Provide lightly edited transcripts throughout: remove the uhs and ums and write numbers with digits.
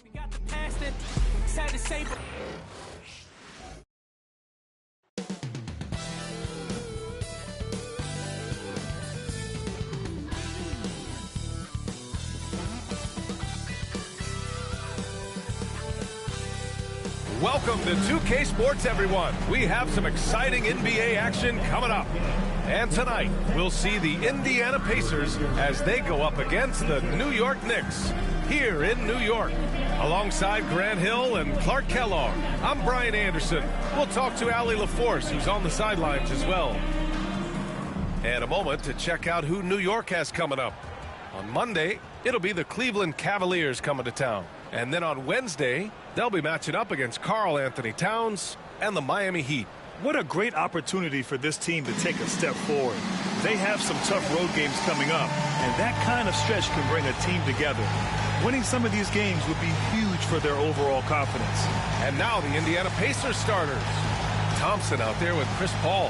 We got the past it. Sad to say, but welcome to 2K Sports, everyone. We have some exciting NBA action coming up. And tonight, we'll see the Indiana Pacers as they go up against the New York Knicks here in New York. Alongside Grant Hill and Clark Kellogg, I'm Brian Anderson. We'll talk to Allie LaForce, who's on the sidelines as well. And a moment to check out who New York has coming up. On Monday, it'll be the Cleveland Cavaliers coming to town. And then on Wednesday, they'll be matching up against Karl Anthony Towns and the Miami Heat. What a great opportunity for this team to take a step forward. They have some tough road games coming up, and that kind of stretch can bring a team together. Winning some of these games would be huge for their overall confidence. And now the Indiana Pacers starters. Thompson out there with Chris Paul.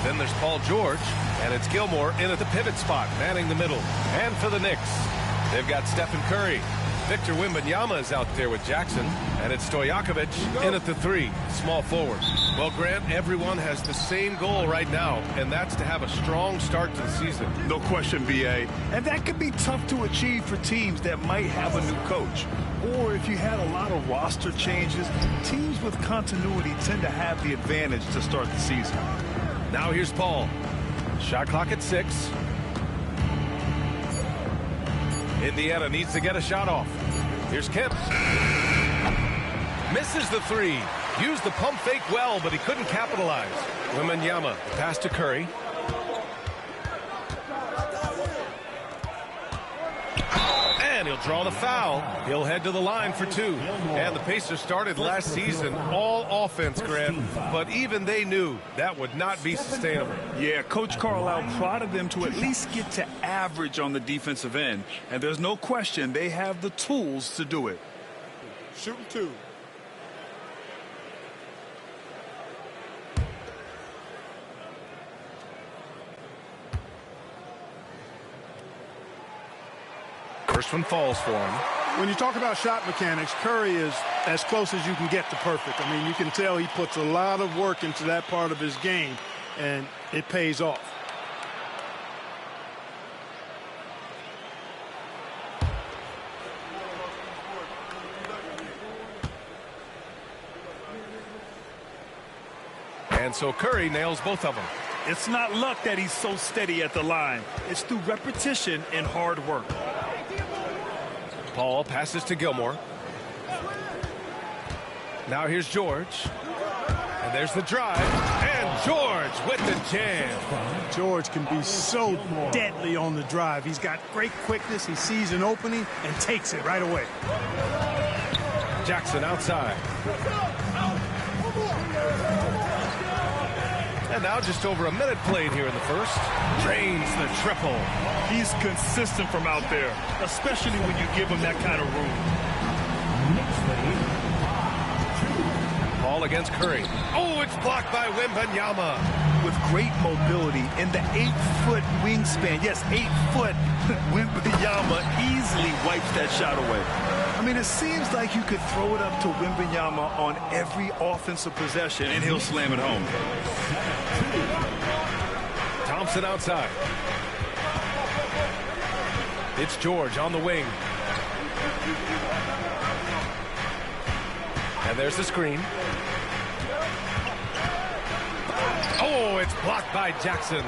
Then there's Paul George, and it's Gilmore in at the pivot spot, manning the middle. And for the Knicks, they've got Stephen Curry. Victor Wembanyama is out there with Jackson, and it's Stojakovic in at the 3, small forward. Well, Grant, everyone has the same goal right now, and that's to have a strong start to the season. No question, B.A. And that could be tough to achieve for teams that might have a new coach. Or if you had a lot of roster changes, teams with continuity tend to have the advantage to start the season. Now here's Paul. Shot clock at 6. Indiana needs to get a shot off. Here's Kemp. Misses the 3. Used the pump fake well, but he couldn't capitalize. Wembanyama, pass to Curry. And he'll draw the foul. He'll head to the line for 2. And the Pacers started last season all offense, Grant, but even they knew that would not be sustainable. Yeah, Coach Carlisle prodded them to at least get to average on the defensive end, and there's no question they have the tools to do it. Shooting 2. First one falls for him. When you talk about shot mechanics, Curry is as close as you can get to perfect. I mean, you can tell he puts a lot of work into that part of his game, and it pays off. And so Curry nails both of them. It's not luck that he's so steady at the line. It's through repetition and hard work. Paul passes to Gilmore. Now here's George. And there's the drive. And George with the jam. George can be so deadly on the drive. He's got great quickness. He sees an opening and takes it right away. Jackson outside. And now just over a minute played here in the first. Drains the triple. He's consistent from out there, especially when you give him that kind of room. Ball against Curry. Oh, it's blocked by Wembanyama. With great mobility in the 8-foot wingspan. Yes, 8 foot. Wembanyama easily wipes that shot away. I mean, it seems like you could throw it up to Wembanyama on every offensive possession, and he'll slam it home. Thompson outside. It's George on the wing. And there's the screen. Oh, it's blocked by Jackson.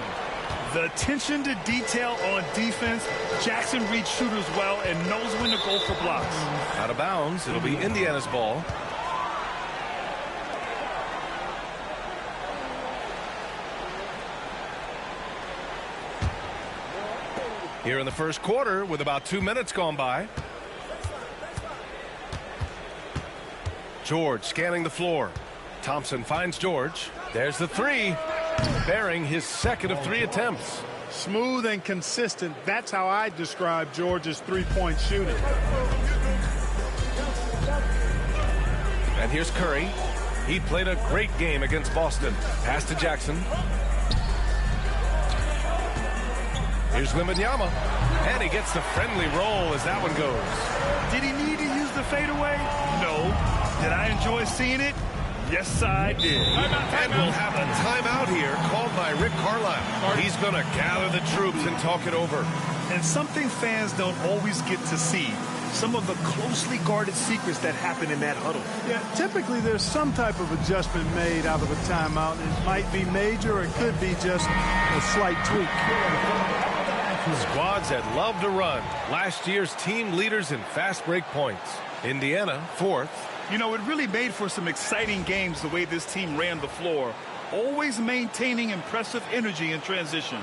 The attention to detail on defense. Jackson reads shooters well and knows when to go for blocks. Out of bounds. It'll be Indiana's ball. Here in the first quarter with about 2 minutes gone by. George scanning the floor. Thompson finds George. There's the 3. Bearing his second of 3 attempts. Smooth and consistent. That's how I describe George's three-point shooting. And here's Curry. He played a great game against Boston. Pass to Jackson. Here's Wembanyama, and he gets the friendly roll as that one goes. Did he need to use the fadeaway? No. Did I enjoy seeing it? Yes, I did. And we'll have a timeout here called by Rick Carlisle. He's going to gather the troops and talk it over. And something fans don't always get to see. Some of the closely guarded secrets that happen in that huddle. Yeah, typically there's some type of adjustment made out of a timeout. It might be major or it could be just a slight tweak. Squads that love to run. Last year's team leaders in fast break points. Indiana, 4th. You know, it really made for some exciting games the way this team ran the floor, always maintaining impressive energy in transition.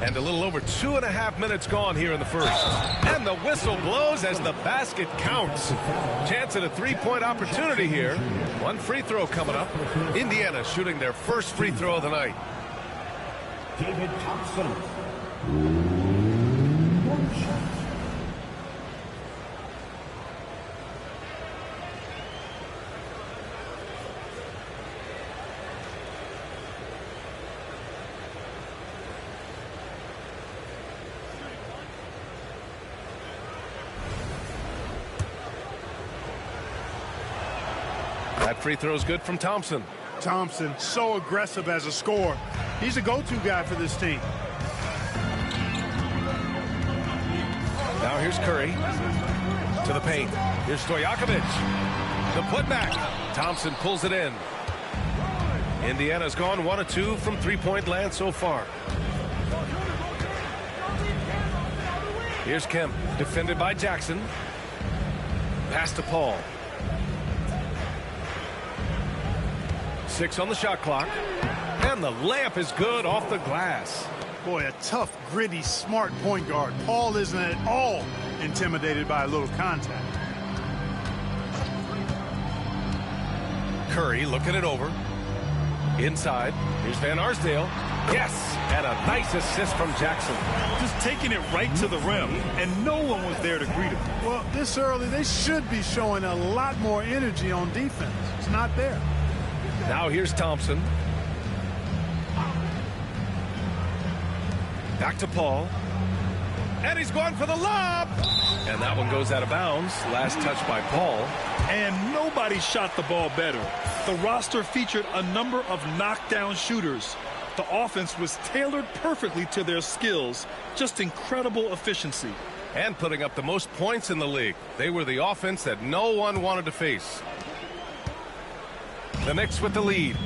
And a little over 2.5 minutes gone here in the first. And the whistle blows as the basket counts. Chance at a three-point opportunity here. One free throw coming up. Indiana shooting their first free throw of the night. David Thompson. That free throw is good from Thompson. Thompson, so aggressive as a scorer. He's a go-to guy for this team. Now here's Curry to the paint. Here's Stojakovic. The putback. Thompson pulls it in. Indiana's gone 1 of 2 from three-point land so far. Here's Kemp, defended by Jackson. Pass to Paul. 6 on the shot clock. And the layup is good off the glass. Boy, a tough, gritty, smart point guard. Paul isn't at all intimidated by a little contact. Curry looking it over. Inside. Here's Van Arsdale. Yes! And a nice assist from Jackson. Just taking it right to the rim, and no one was there to greet him. Well, this early, they should be showing a lot more energy on defense. It's not there. Now here's Thompson. Back to Paul. And he's going for the lob. And that one goes out of bounds. Last touch by Paul. And nobody shot the ball better. The roster featured a number of knockdown shooters. The offense was tailored perfectly to their skills. Just incredible efficiency. And putting up the most points in the league. They were the offense that no one wanted to face. The Knicks with the lead.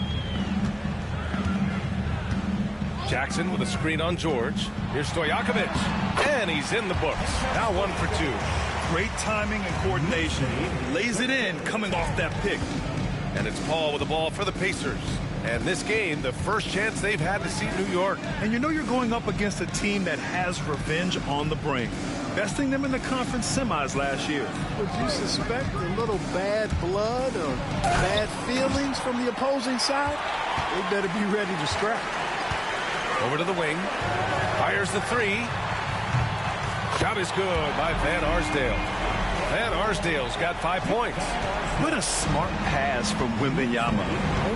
Jackson with a screen on George. Here's Stojakovic. And he's in the books. Now 1 for 2. Great timing and coordination. He lays it in coming off that pick. And it's Paul with the ball for the Pacers. And this game, the first chance they've had to see New York. And you know you're going up against a team that has revenge on the brain. Besting them in the conference semis last year. Would you suspect a little bad blood or bad feelings from the opposing side? They better be ready to scrap. Over to the wing. Fires the three. Shot is good by Van Arsdale. Van Arsdale's got 5 points. What a smart pass from Wembanyama.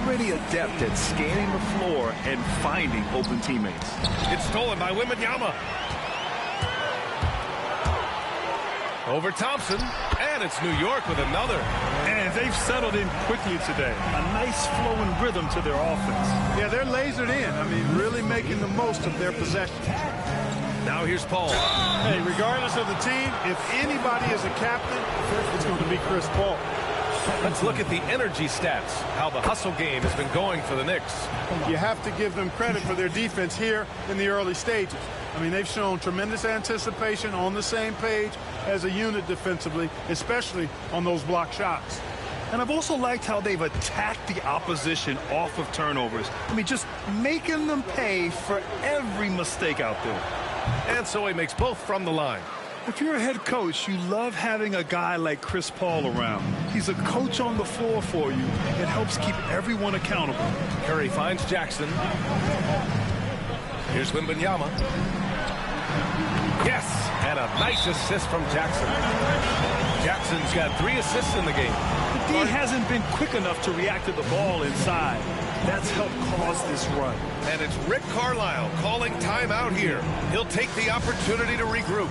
Already adept at scanning the floor and finding open teammates. It's stolen by Wembanyama. Over Thompson, and it's New York with another. And they've settled in quickly today. A nice flowing rhythm to their offense. Yeah, they're lasered in. I mean, really making the most of their possessions. Now here's Paul. Hey, regardless of the team, if anybody is a captain, it's going to be Chris Paul. Let's look at the energy stats, how the hustle game has been going for the Knicks. You have to give them credit for their defense here in the early stages. I mean, they've shown tremendous anticipation, on the same page as a unit defensively, especially on those block shots. And I've also liked how they've attacked the opposition off of turnovers. I mean, just making them pay for every mistake out there. And so he makes both from the line. If you're a head coach, you love having a guy like Chris Paul around. He's a coach on the floor for you. It helps keep everyone accountable. Curry finds Jackson. Here's Wembanyama. Yes, and a nice assist from Jackson. Jackson's got 3 assists in the game. The D hasn't been quick enough to react to the ball inside. That's helped cause this run. And it's Rick Carlisle calling timeout here. He'll take the opportunity to regroup.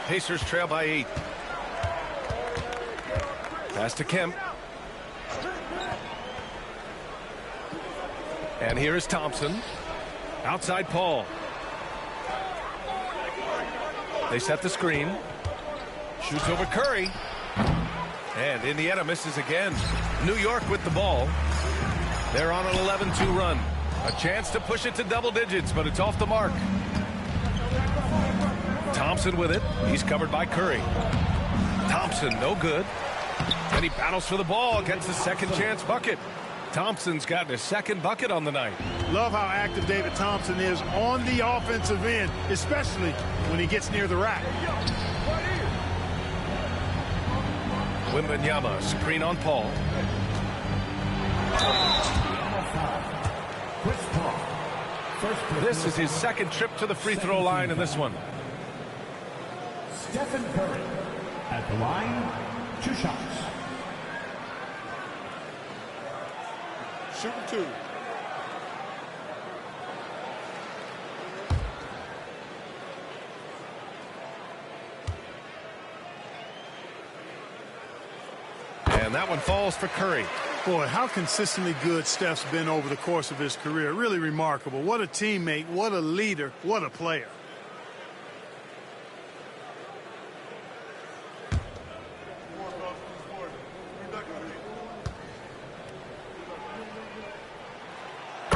Pacers trail by 8. Pass to Kemp. And here is Thompson. Outside Paul. They set the screen. Shoots over Curry. And Indiana misses again. New York with the ball. They're on an 11-2 run. A chance to push it to double digits, but it's off the mark. Thompson with it. He's covered by Curry. Thompson, no good. And he battles for the ball, gets the second chance bucket. Thompson's gotten his second bucket on the night. Love how active David Thompson is on the offensive end, especially when he gets near the rack. Wembanyama, screen on Paul. This is his second trip to the free throw line in this one. Stephen Curry at the line, 2 shots. Shooting 2. And that one falls for Curry. Boy, how consistently good Steph's been over the course of his career. Really remarkable. What a teammate, what a leader, what a player.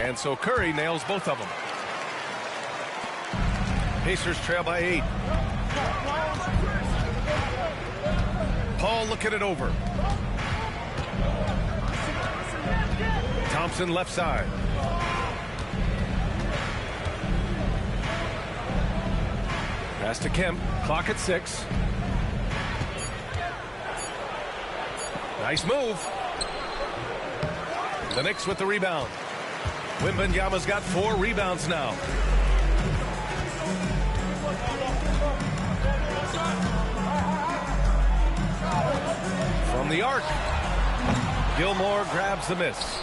And so Curry nails both of them. Pacers trail by 8. Paul looking it over. Thompson left side. Pass to Kemp. Clock at 6. Nice move. The Knicks with the rebound. Wembanyama's got 4 rebounds now. From the arc. Gilmore grabs the miss.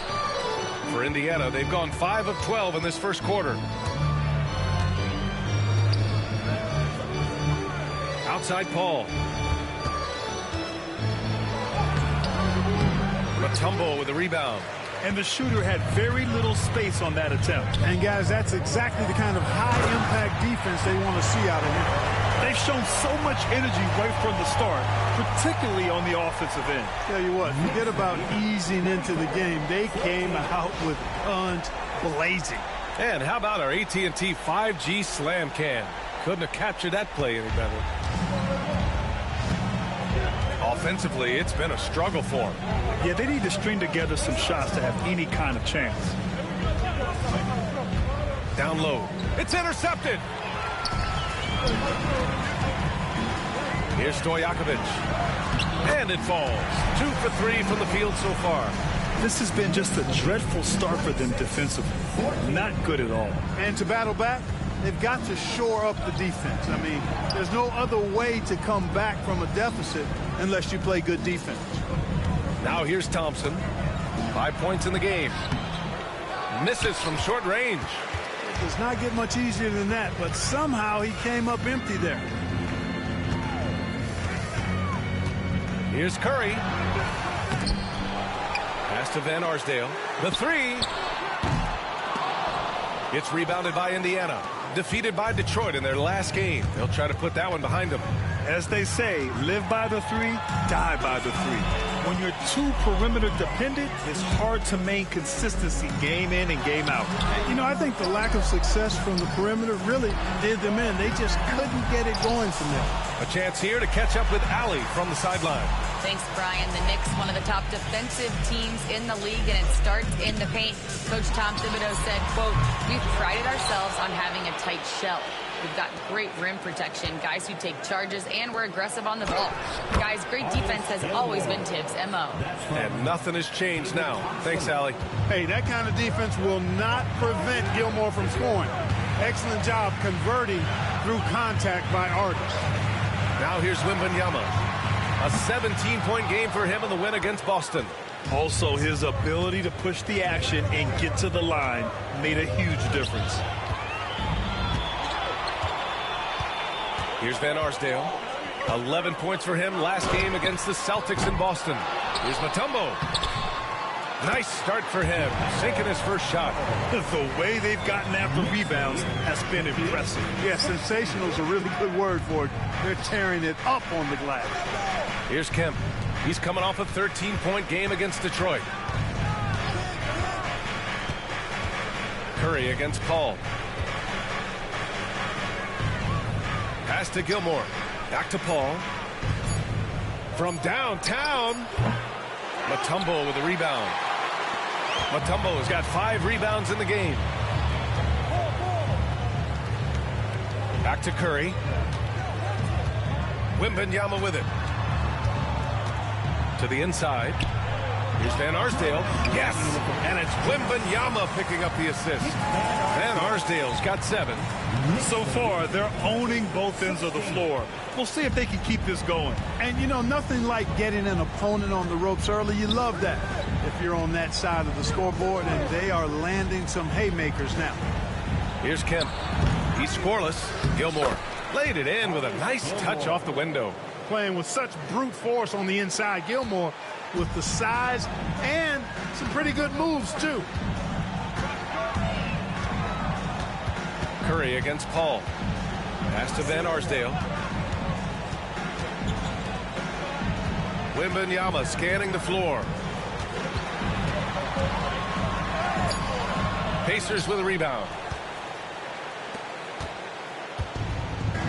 For Indiana, they've gone 5 of 12 in this first quarter. Outside Paul. Mutombo with the rebound. And the shooter had very little space on that attempt. And guys, that's exactly the kind of high-impact defense they want to see out of him. They've shown so much energy right from the start, particularly on the offensive end. Tell you what, forget about easing into the game. They came out with guns blazing. And how about our AT&T 5G Slam Can? Couldn't have captured that play any better. Offensively, it's been a struggle for them. Yeah, they need to string together some shots to have any kind of chance. Down low. It's intercepted. Here's Stojakovic. And it falls. 2 for 3 from the field so far. This has been just a dreadful start for them defensively. Not good at all. And to battle back, they've got to shore up the defense. I mean, there's no other way to come back from a deficit unless you play good defense. Now here's Thompson. 5 points in the game. Misses from short range. It does not get much easier than that, but somehow he came up empty there. Here's Curry. Pass to Van Arsdale. The 3. It's rebounded by Indiana. Defeated by Detroit in their last game. They'll try to put that one behind them. As they say, live by the 3, die by the 3. When you're too perimeter dependent, it's hard to maintain consistency game in and game out. You know, I think the lack of success from the perimeter really did them in. They just couldn't get it going from there. A chance here to catch up with Allie from the sideline. Thanks, Brian. The Knicks, one of the top defensive teams in the league, and it starts in the paint. Coach Tom Thibodeau said, quote, "We've prided ourselves on having a tight shell. We've got great rim protection, guys who take charges, and we're aggressive on the ball. Guys, great defense has always been Tibbs' MO." And nothing has changed now. Thanks, Allie. Hey, that kind of defense will not prevent Gilmore from scoring. Excellent job converting through contact by Artis. Now here's Wembanyama. A 17-point game for him in the win against Boston. Also, his ability to push the action and get to the line made a huge difference. Here's Van Arsdale. 11 points for him last game against the Celtics in Boston. Here's Mutombo. Nice start for him, sinking his first shot. The way they've gotten after rebounds has been impressive. Yeah, sensational is a really good word for it. They're tearing it up on the glass. Here's Kemp. He's coming off a 13-point game against Detroit. Curry against Paul. Pass to Gilmore. Back to Paul. From downtown. Mutombo with a rebound. Mutombo has got 5 rebounds in the game. Back to Curry. Wembanyama with it. To the inside. Here's Van Arsdale. Yes! And it's Wembanyama picking up the assist. Van Arsdale's got 7. So far, they're owning both ends of the floor. We'll see if they can keep this going. And, you know, nothing like getting an opponent on the ropes early. You love that if you're on that side of the scoreboard, and they are landing some haymakers now. Here's Kemp. He's scoreless. Gilmore laid it in with a nice touch off the window. Playing with such brute force on the inside. Gilmore with the size and some pretty good moves, too. Curry against Paul. Pass to Van Arsdale. Wembanyama scanning the floor. Pacers with a rebound.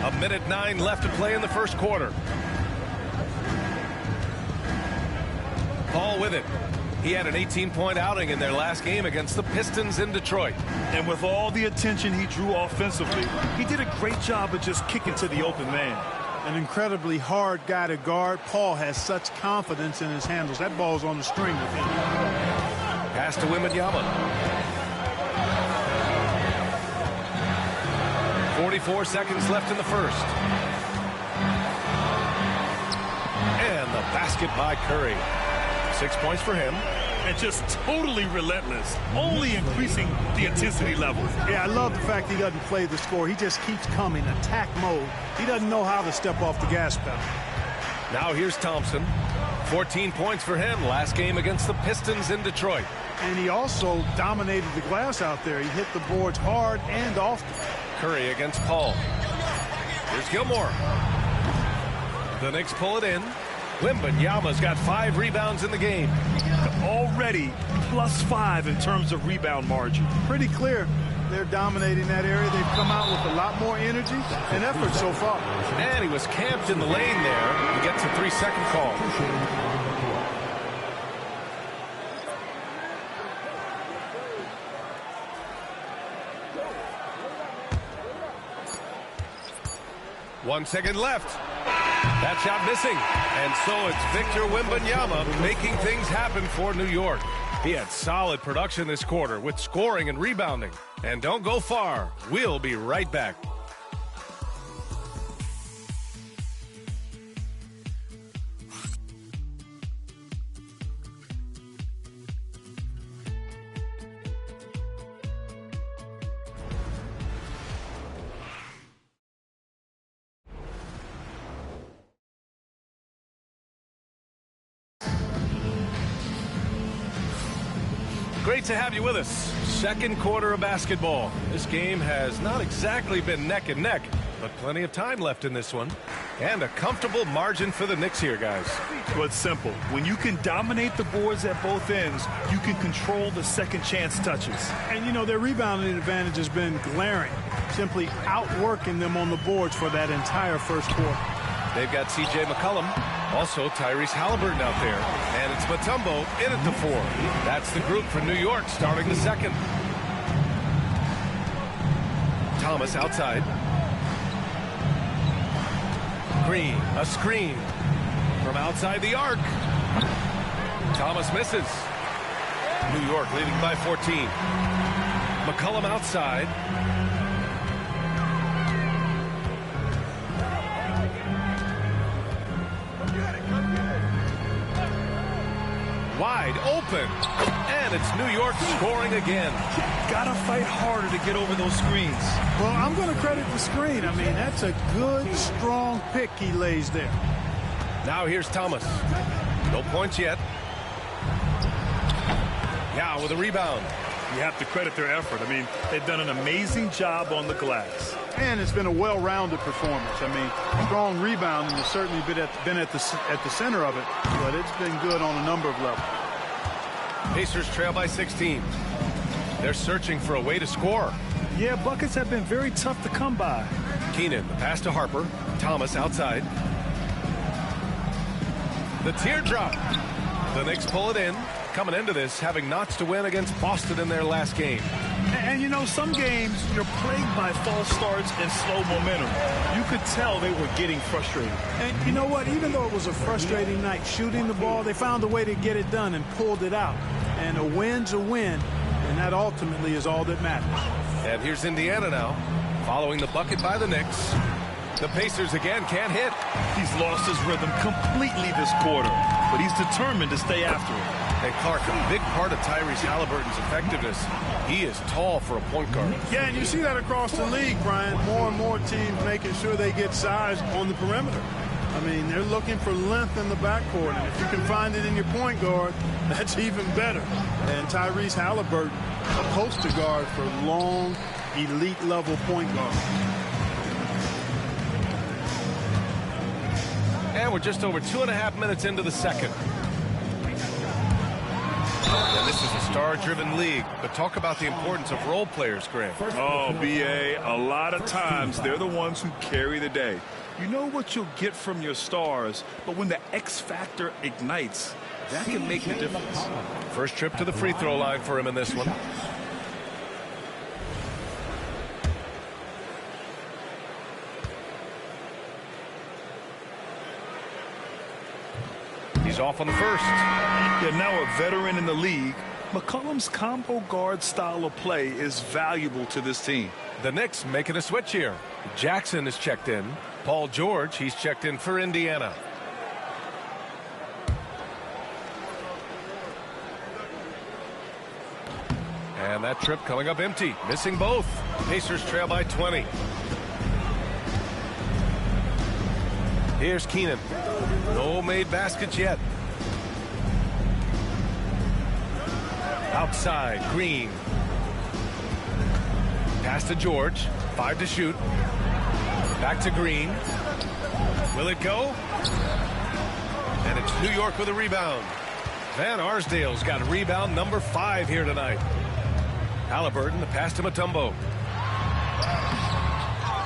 1:09 left to play in the first quarter. Paul with it. He had an 18-point outing in their last game against the Pistons in Detroit. And with all the attention he drew offensively, he did a great job of just kicking to the open man. An incredibly hard guy to guard. Paul has such confidence in his handles. That ball's on the string with him. Pass to Wembanyama. 44 seconds left in the first. And the basket by Curry. 6 points for him. And just totally relentless, only increasing the intensity level. Yeah, I love the fact he doesn't play the score. He just keeps coming, attack mode. He doesn't know how to step off the gas pedal. Now here's Thompson. 14 points for him last game against the Pistons in Detroit. And he also dominated the glass out there. He hit the boards hard and often. Curry against Paul. Here's Gilmore. The Knicks pull it in. Wembanyama's got 5 rebounds in the game. Already +5 in terms of rebound margin. Pretty clear. They're dominating that area. They've come out with a lot more energy and effort so far. And he was camped in the lane there. He gets a 3-second call. One second left. That shot missing. And so it's Victor Wembanyama making things happen for New York. He had solid production this quarter with scoring and rebounding. And don't go far. We'll be right back. Great to have you with us. Second quarter of basketball. This game has not exactly been neck and neck, but plenty of time left in this one. And a comfortable margin for the Knicks here, guys. Well, it's simple. When you can dominate the boards at both ends, you can control the second chance touches. And, you know, their rebounding advantage has been glaring. Simply outworking them on the boards for that entire first quarter. They've got C.J. McCollum, also Tyrese Halliburton out there. And it's Mutombo in at the 4. That's the group for New York starting the second. Thomas outside. Green, a screen from outside the arc. Thomas misses. New York leading by 14. McCollum outside. wide open. And it's New York scoring again. Gotta fight harder to get over those screens. Well, I'm going to credit the screen. I mean, that's a good, strong pick he lays there. Now here's Thomas. No points yet. Yeah, with a rebound. You have to credit their effort. I mean, they've done an amazing job on the glass. And it's been a well-rounded performance. I mean, strong rebounding has certainly been at the center of it, but it's been good on a number of levels. Pacers trail by 16. They're searching for a way to score. Yeah, buckets have been very tough to come by. Keenan, the pass to Harper. Thomas outside. The teardrop. The Knicks pull it in. Coming into this, having knots to win against Boston in their last game. And you know, some games you're plagued by false starts and slow momentum. You could tell they were getting frustrated. And you know what? Even though it was a frustrating night shooting the ball, they found a way to get it done and pulled it out. And a win's a win, and that ultimately is all that matters. And here's Indiana now, following the bucket by the Knicks. The Pacers again can't hit. He's lost his rhythm completely this quarter, but he's determined to stay after it. And Clark, a big part of Tyrese Halliburton's effectiveness, he is tall for a point guard. Yeah, and you see that across the league, Brian. More and more teams making sure they get size on the perimeter. I mean, they're looking for length in the backcourt, and if you can find it in your point guard, that's even better. And Tyrese Halliburton, a poster guard for long, elite-level point guard. And we're just over 2.5 minutes into the second. And this is a star-driven league, but talk about the importance of role players, Grant. Oh, B.A., a lot of times they're the ones who carry the day. You know what you'll get from your stars, but when the X factor ignites, that can make the difference. First trip to the free throw line for him in this one. He's off on the first. Yeah, now a veteran in the league, McCollum's combo guard style of play is valuable to this team. The Knicks making a switch here. Jackson is checked in. Paul George, he's checked in for Indiana. And that trip coming up empty. Missing both. Pacers trail by 20. Here's Keenan. No made baskets yet. Outside, Green. Pass to George. 5 to shoot. Back to Green. Will it go? And it's New York with a rebound. Van Arsdale's got rebound number 5 here tonight. Halliburton, the pass to Mutombo.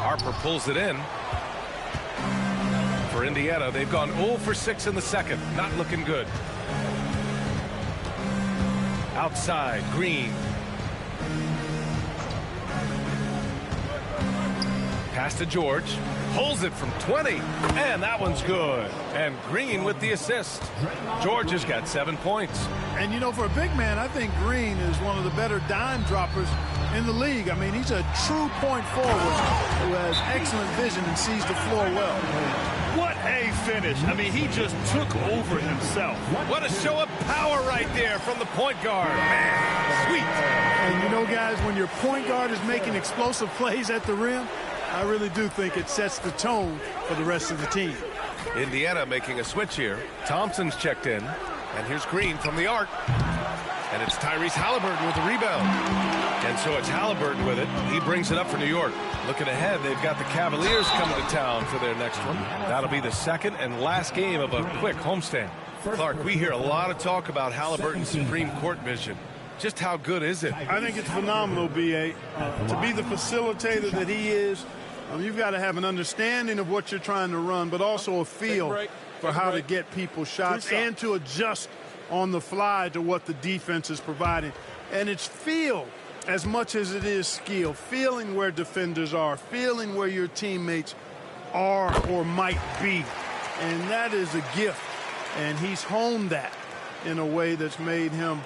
Harper pulls it in. For Indiana, they've gone 0 for 6 in the second. Not looking good. Outside, Green. Pass to George. Pulls it from 20. And that one's good. And Green with the assist. George has got 7 points. And, you know, for a big man, I think Green is one of the better dime droppers in the league. I mean, he's a true point forward who has excellent vision and sees the floor well. What a finish. I mean, he just took over himself. What a show of power right there from the point guard. Man, sweet. And, you know, guys, when your point guard is making explosive plays at the rim, I really do think it sets the tone for the rest of the team. Indiana making a switch here. Thompson's checked in. And here's Green from the arc. And it's Tyrese Halliburton with the rebound. And so it's Halliburton with it. He brings it up for New York. Looking ahead, they've got the Cavaliers coming to town for their next one. That'll be the second and last game of a quick homestand. Clark, we hear a lot of talk about Halliburton's Supreme Court vision. Just how good is it? I think it's phenomenal, B.A. To be the facilitator that he is, you've got to have an understanding of what you're trying to run, but also a feel for how to get people shots and to adjust on the fly to what the defense is providing. And it's feel as much as it is skill, feeling where defenders are, feeling where your teammates are or might be. And that is a gift. And he's honed that in a way that's made him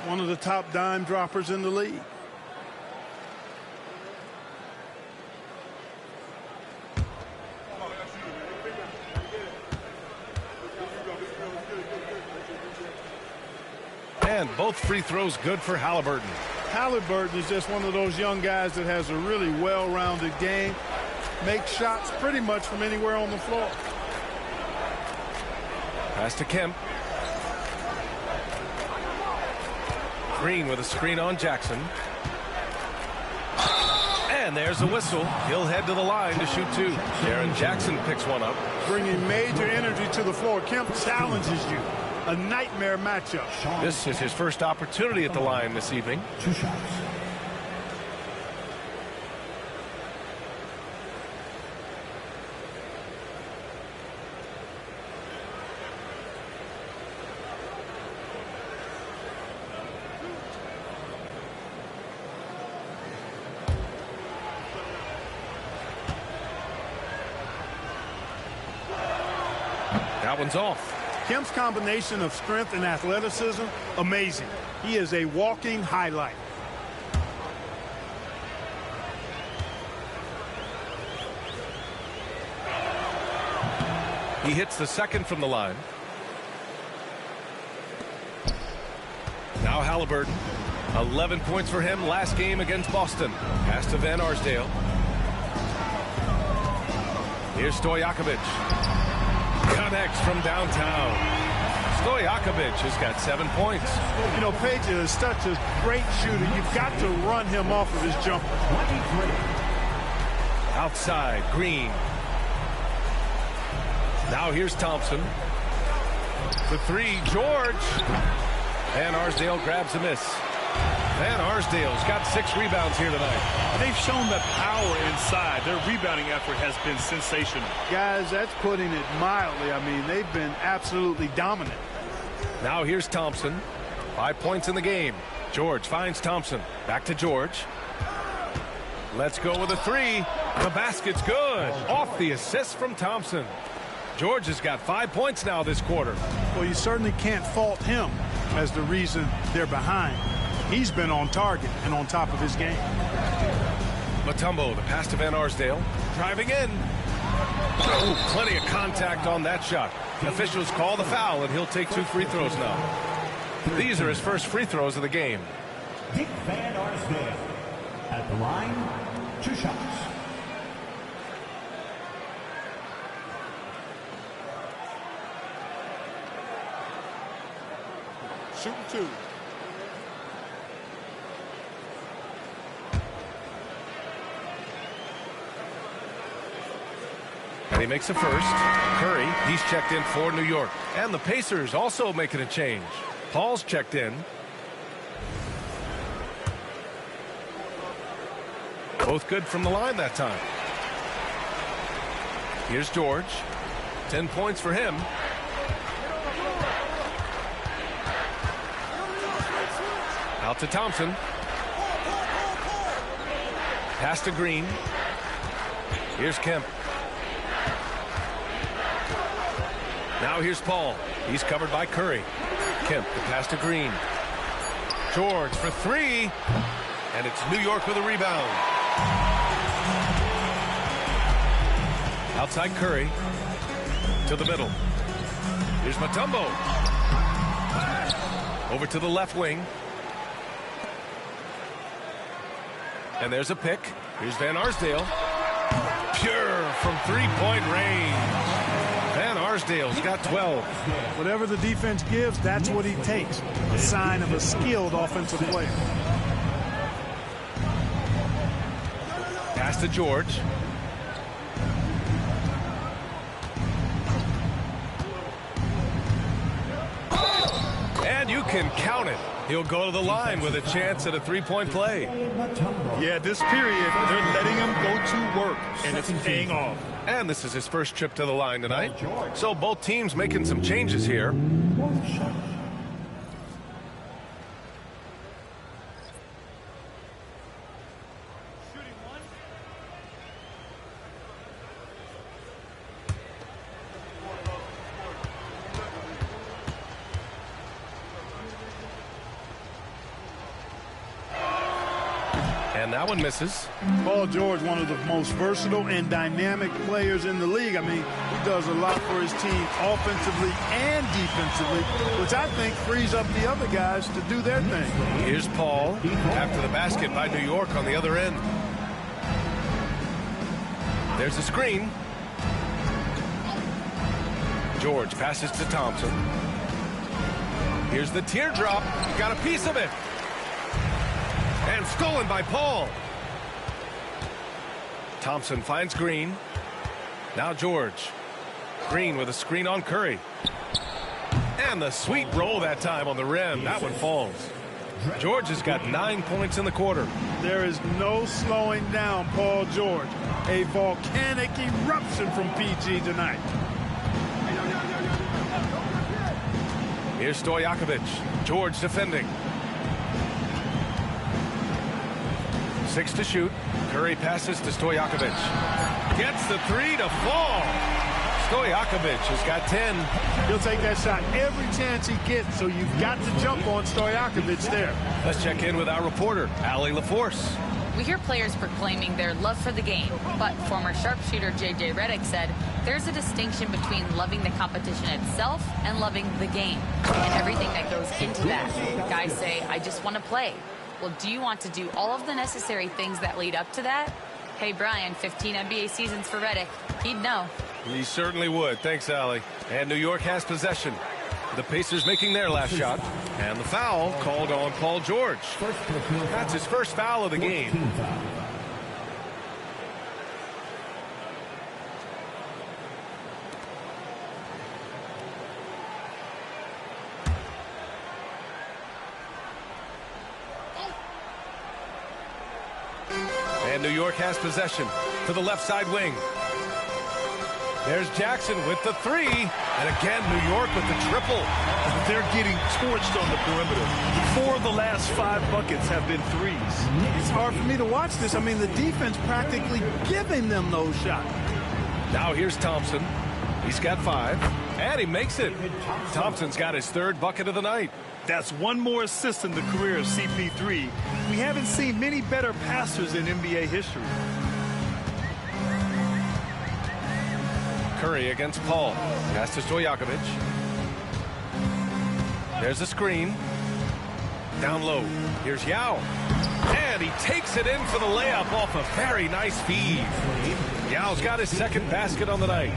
one of the top dime droppers in the league. And both free throws good for Halliburton. Halliburton is just one of those young guys that has a really well-rounded game. Makes shots pretty much from anywhere on the floor. Pass to Kemp. Green with a screen on Jackson. And there's a whistle. He'll head to the line to shoot two. Jaren Jackson picks one up. Bringing major energy to the floor. Kemp challenges you. A nightmare matchup. This is his first opportunity at the line this evening. 2 shots. That one's off. Kemp's combination of strength and athleticism, amazing. He is a walking highlight. He hits the second from the line. Now Halliburton. 11 points for him last game against Boston. Pass to Van Arsdale. Here's Stojakovic. Connects from downtown. Stojakovic has got 7 points. You know, Page is such a great shooter. You've got to run him off of his jumper. Outside, Green. Now here's Thompson. The three, George. Van Arsdale grabs a miss. Van Arsdale's got 6 rebounds here tonight. They've shown the power inside. Their rebounding effort has been sensational. Guys, that's putting it mildly. I mean, they've been absolutely dominant. Now here's Thompson. 5 points in the game. George finds Thompson. Back to George. Let's go with a three. The basket's good. Off the assist from Thompson. George has got 5 points now this quarter. Well, you certainly can't fault him as the reason they're behind. He's been on target and on top of his game. Mutombo, the pass to Van Arsdale. Driving in. Oh, plenty of contact on that shot. Officials call the foul, and he'll take 2 free throws now. These are his first free throws of the game. Dick Van Arsdale at the line, 2 shots. Shooting 2. And he makes a first. Curry, he's checked in for New York. And the Pacers also making a change. Paul's checked in. Both good from the line that time. Here's George. 10 points for him. Out to Thompson. Pass to Green. Here's Kemp. Now here's Paul. He's covered by Curry. Kemp, the pass to Green. George for 3. And it's New York with a rebound. Outside Curry. To the middle. Here's Mutombo. Over to the left wing. And there's a pick. Here's Van Arsdale. Pure from 3-point range. Van Arsdale's got 12. Whatever the defense gives, that's what he takes. A sign of a skilled offensive player. Pass to George. And you can count it. He'll go to the line with a chance at a 3-point play. Yeah, this period, they're letting him go to work, and it's paying off. And this is his first trip to the line tonight. So both teams making some changes here. That one misses. Paul George, one of the most versatile and dynamic players in the league. I mean, he does a lot for his team offensively and defensively, which I think frees up the other guys to do their thing. Here's Paul after the basket by New York on the other end. There's a screen. George passes to Thompson. Here's the teardrop. He got a piece of it. And stolen by Paul. Thompson finds Green. Now George. Green with a screen on Curry. And the sweet roll that time on the rim. That one falls. George has got 9 points in the quarter. There is no slowing down Paul George. A volcanic eruption from PG tonight. Here's Stojakovic. George defending. 6 to shoot. Curry passes to Stojakovic. Gets the 3 to fall. Stojakovic has got 10. He'll take that shot every chance he gets, so you've got to jump on Stojakovic there. Let's check in with our reporter, Allie LaForce. We hear players proclaiming their love for the game, but former sharpshooter J.J. Redick said there's a distinction between loving the competition itself and loving the game and everything that goes into that. Guys say, I just want to play. Well, do you want to do all of the necessary things that lead up to that? Hey, Brian, 15 NBA seasons for Redick. He'd know. He certainly would. Thanks, Allie. And New York has possession. The Pacers making their last shot. And the foul called on Paul George. That's his first foul of the game. And New York has possession to the left side wing. There's Jackson with the 3. And again, New York with the triple. They're getting torched on the perimeter. 4 of the last 5 buckets have been threes. It's hard for me to watch this. I mean, the defense practically giving them those shots. Now here's Thompson. He's got 5. And he makes it. Thompson's got his 3rd bucket of the night. That's one more assist in the career of CP3. We haven't seen many better passers in NBA history. Curry against Paul. Pass to Stojakovic. There's a screen. Down low. Here's Yao. And he takes it in for the layup off a very nice feed. Yao's got his 2nd basket on the night.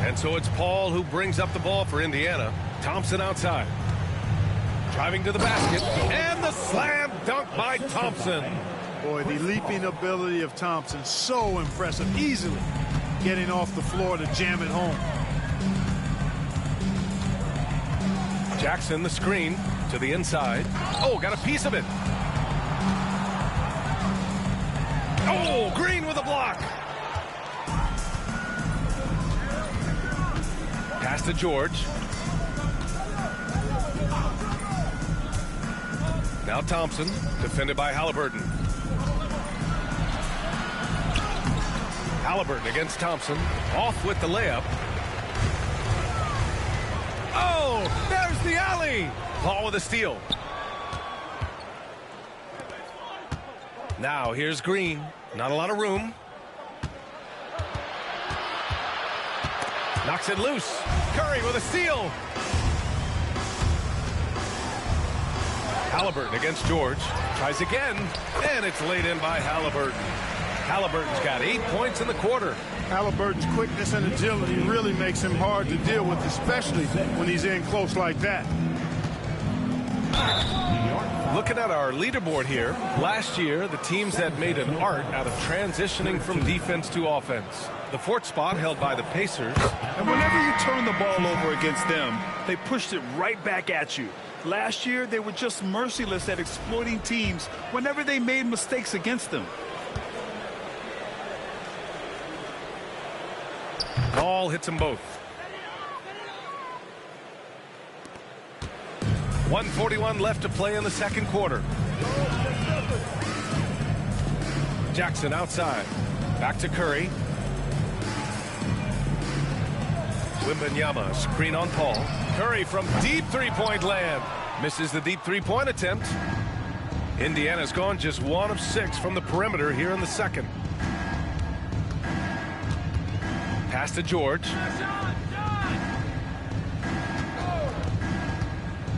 And so it's Paul who brings up the ball for Indiana. Thompson outside. Driving to the basket. And the slam dunk by Thompson. Boy, the leaping ability of Thompson, so impressive. Easily getting off the floor to jam it home. Jackson, the screen to the inside. Oh, got a piece of it. Oh, Green with a block. Pass to George. Now Thompson, defended by Halliburton. Halliburton against Thompson. Off with the layup. Oh, there's the alley. Paul with a steal. Now here's Green. Not a lot of room. Knocks it loose. Curry with a steal. Halliburton against George. Tries again. And it's laid in by Halliburton. Halliburton's got 8 points in the quarter. Halliburton's quickness and agility really makes him hard to deal with, especially when he's in close like that. Looking at our leaderboard here, last year the teams that made an art out of transitioning from defense to offense. The 4th spot held by the Pacers. And whenever you turn the ball over against them, they pushed it right back at you. Last year, they were just merciless at exploiting teams whenever they made mistakes against them. Ball hits them both. 1:41 left to play in the 2nd quarter. Jackson outside. Back to Curry. Wembanyama, screen on Paul. Curry from deep 3-point land. Misses the deep 3-point attempt. Indiana's gone just 1 of 6 from the perimeter here in the second. Pass to George.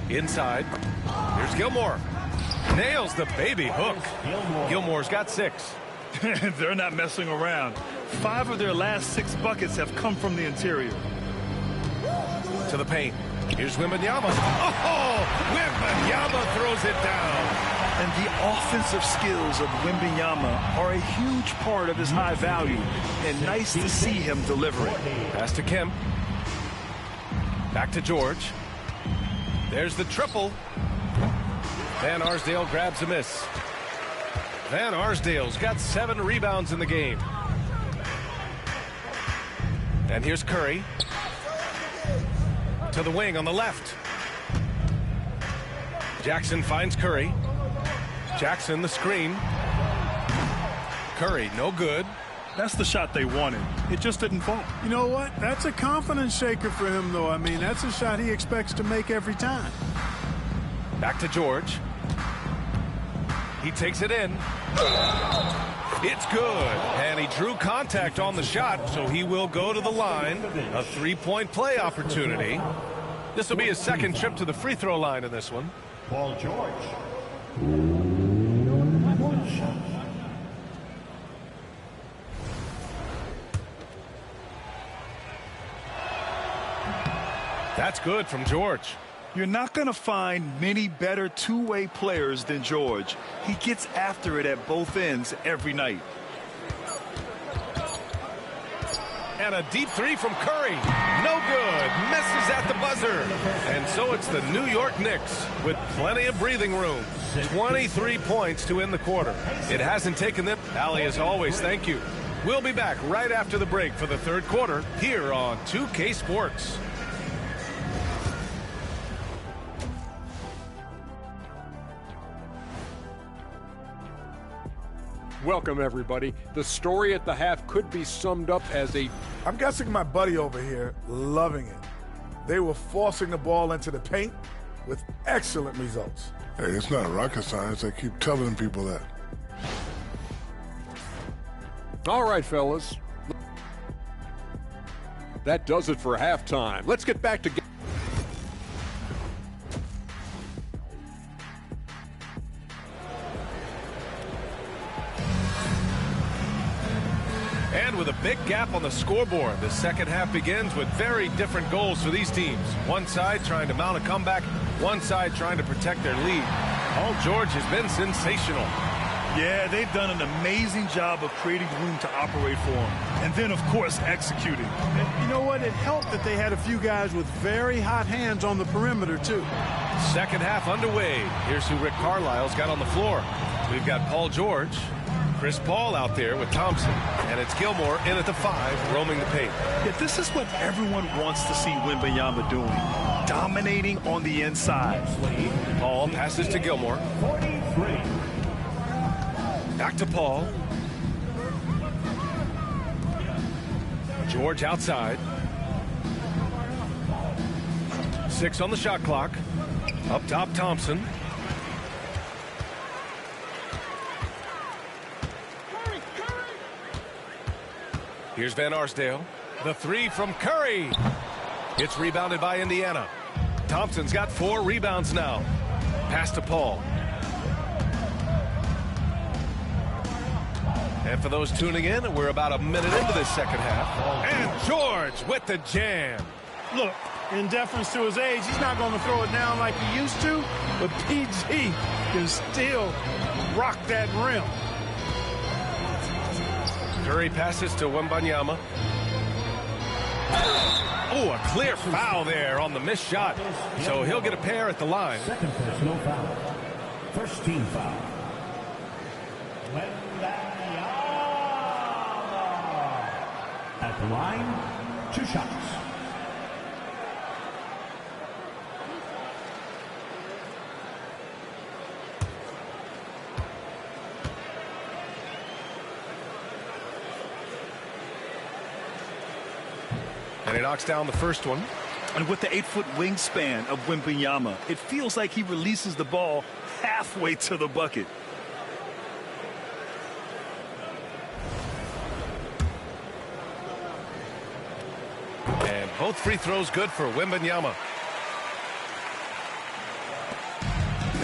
Inside. Here's Gilmore. Nails the baby hook. Gilmore's got 6. They're not messing around. 5 of their last 6 buckets have come from the interior. To the paint. Here's Wembanyama. Oh, Wembanyama throws it down. And the offensive skills of Wembanyama are a huge part of his high value. And nice to see him deliver it. Pass to Kemp. Back to George. There's the triple. Van Arsdale grabs a miss. Van Arsdale's got 7 rebounds in the game. And here's Curry. To the wing on the left. Jackson finds Curry. Jackson the screen. Curry no good. That's the shot they wanted. It just didn't fall. You know what? That's a confidence shaker for him, though. I mean, that's a shot he expects to make every time. Back to George. He takes it in. It's good. And he drew contact on the shot, so he will go to the line. A 3-point play opportunity. This will be his second trip to the free throw line in this one. Paul George. 1 shot. That's good from George. You're not going to find many better two-way players than George. He gets after it at both ends every night. And a deep 3 from Curry. No good. Misses at the buzzer. And so it's the New York Knicks with plenty of breathing room. 23 points to end the quarter. It hasn't taken them. Allie, as always, thank you. We'll be back right after the break for the third quarter here on 2K Sports. Welcome, everybody. The story at the half could be summed up as I'm guessing my buddy over here loving it. They were forcing the ball into the paint with excellent results. Hey, it's not rocket science. I keep telling people that. All right, fellas. That does it for halftime. Let's get back to... And with a big gap on the scoreboard, the second half begins with very different goals for these teams. One side trying to mount a comeback, one side trying to protect their lead. Paul George has been sensational. Yeah, they've done an amazing job of creating room to operate for him. And then, of course, executing. And you know what? It helped that they had a few guys with very hot hands on the perimeter, too. Second half underway. Here's who Rick Carlisle's got on the floor. We've got Paul George, Chris Paul out there with Thompson, and it's Gilmore in at the 5, roaming the paint. Yeah, this is what everyone wants to see Wembanyama doing, dominating on the inside. Paul passes to Gilmore. 43. Back to Paul. George outside. 6 on the shot clock. Up top, Thompson. Here's Van Arsdale. The 3 from Curry. It's rebounded by Indiana. Thompson's got 4 rebounds now. Pass to Paul. And for those tuning in, we're about a minute into this second half. And George with the jam. Look, in deference to his age, he's not going to throw it down like he used to, but PG can still rock that rim. Curry passes to Wembanyama. Oh, a clear foul there on the missed shot. So he'll get a pair at the line. Second personal foul. First team foul. Wembanyama. At the line, 2 shots. And he knocks down the first one. And with the 8-foot wingspan of Wembanyama, it feels like he releases the ball halfway to the bucket. And both free throws good for Wembanyama.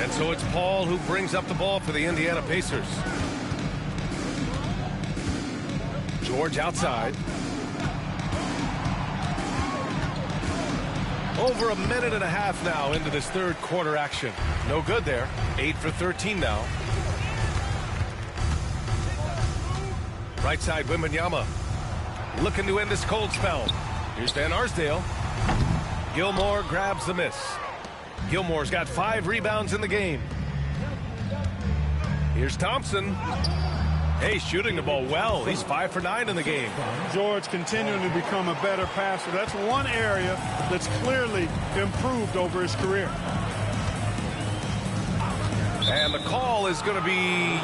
And so it's Paul who brings up the ball for the Indiana Pacers. George outside. Over a minute and a half now into this third quarter action. No good there. 8 for 13 now. Right side, Wembanyama. Looking to end this cold spell. Here's Van Arsdale. Gilmore grabs the miss. Gilmore's got 5 rebounds in the game. Here's Thompson. Hey, shooting the ball well. He's 5 for 9 in the game. George continuing to become a better passer. That's one area that's clearly improved over his career. And the call is going to be,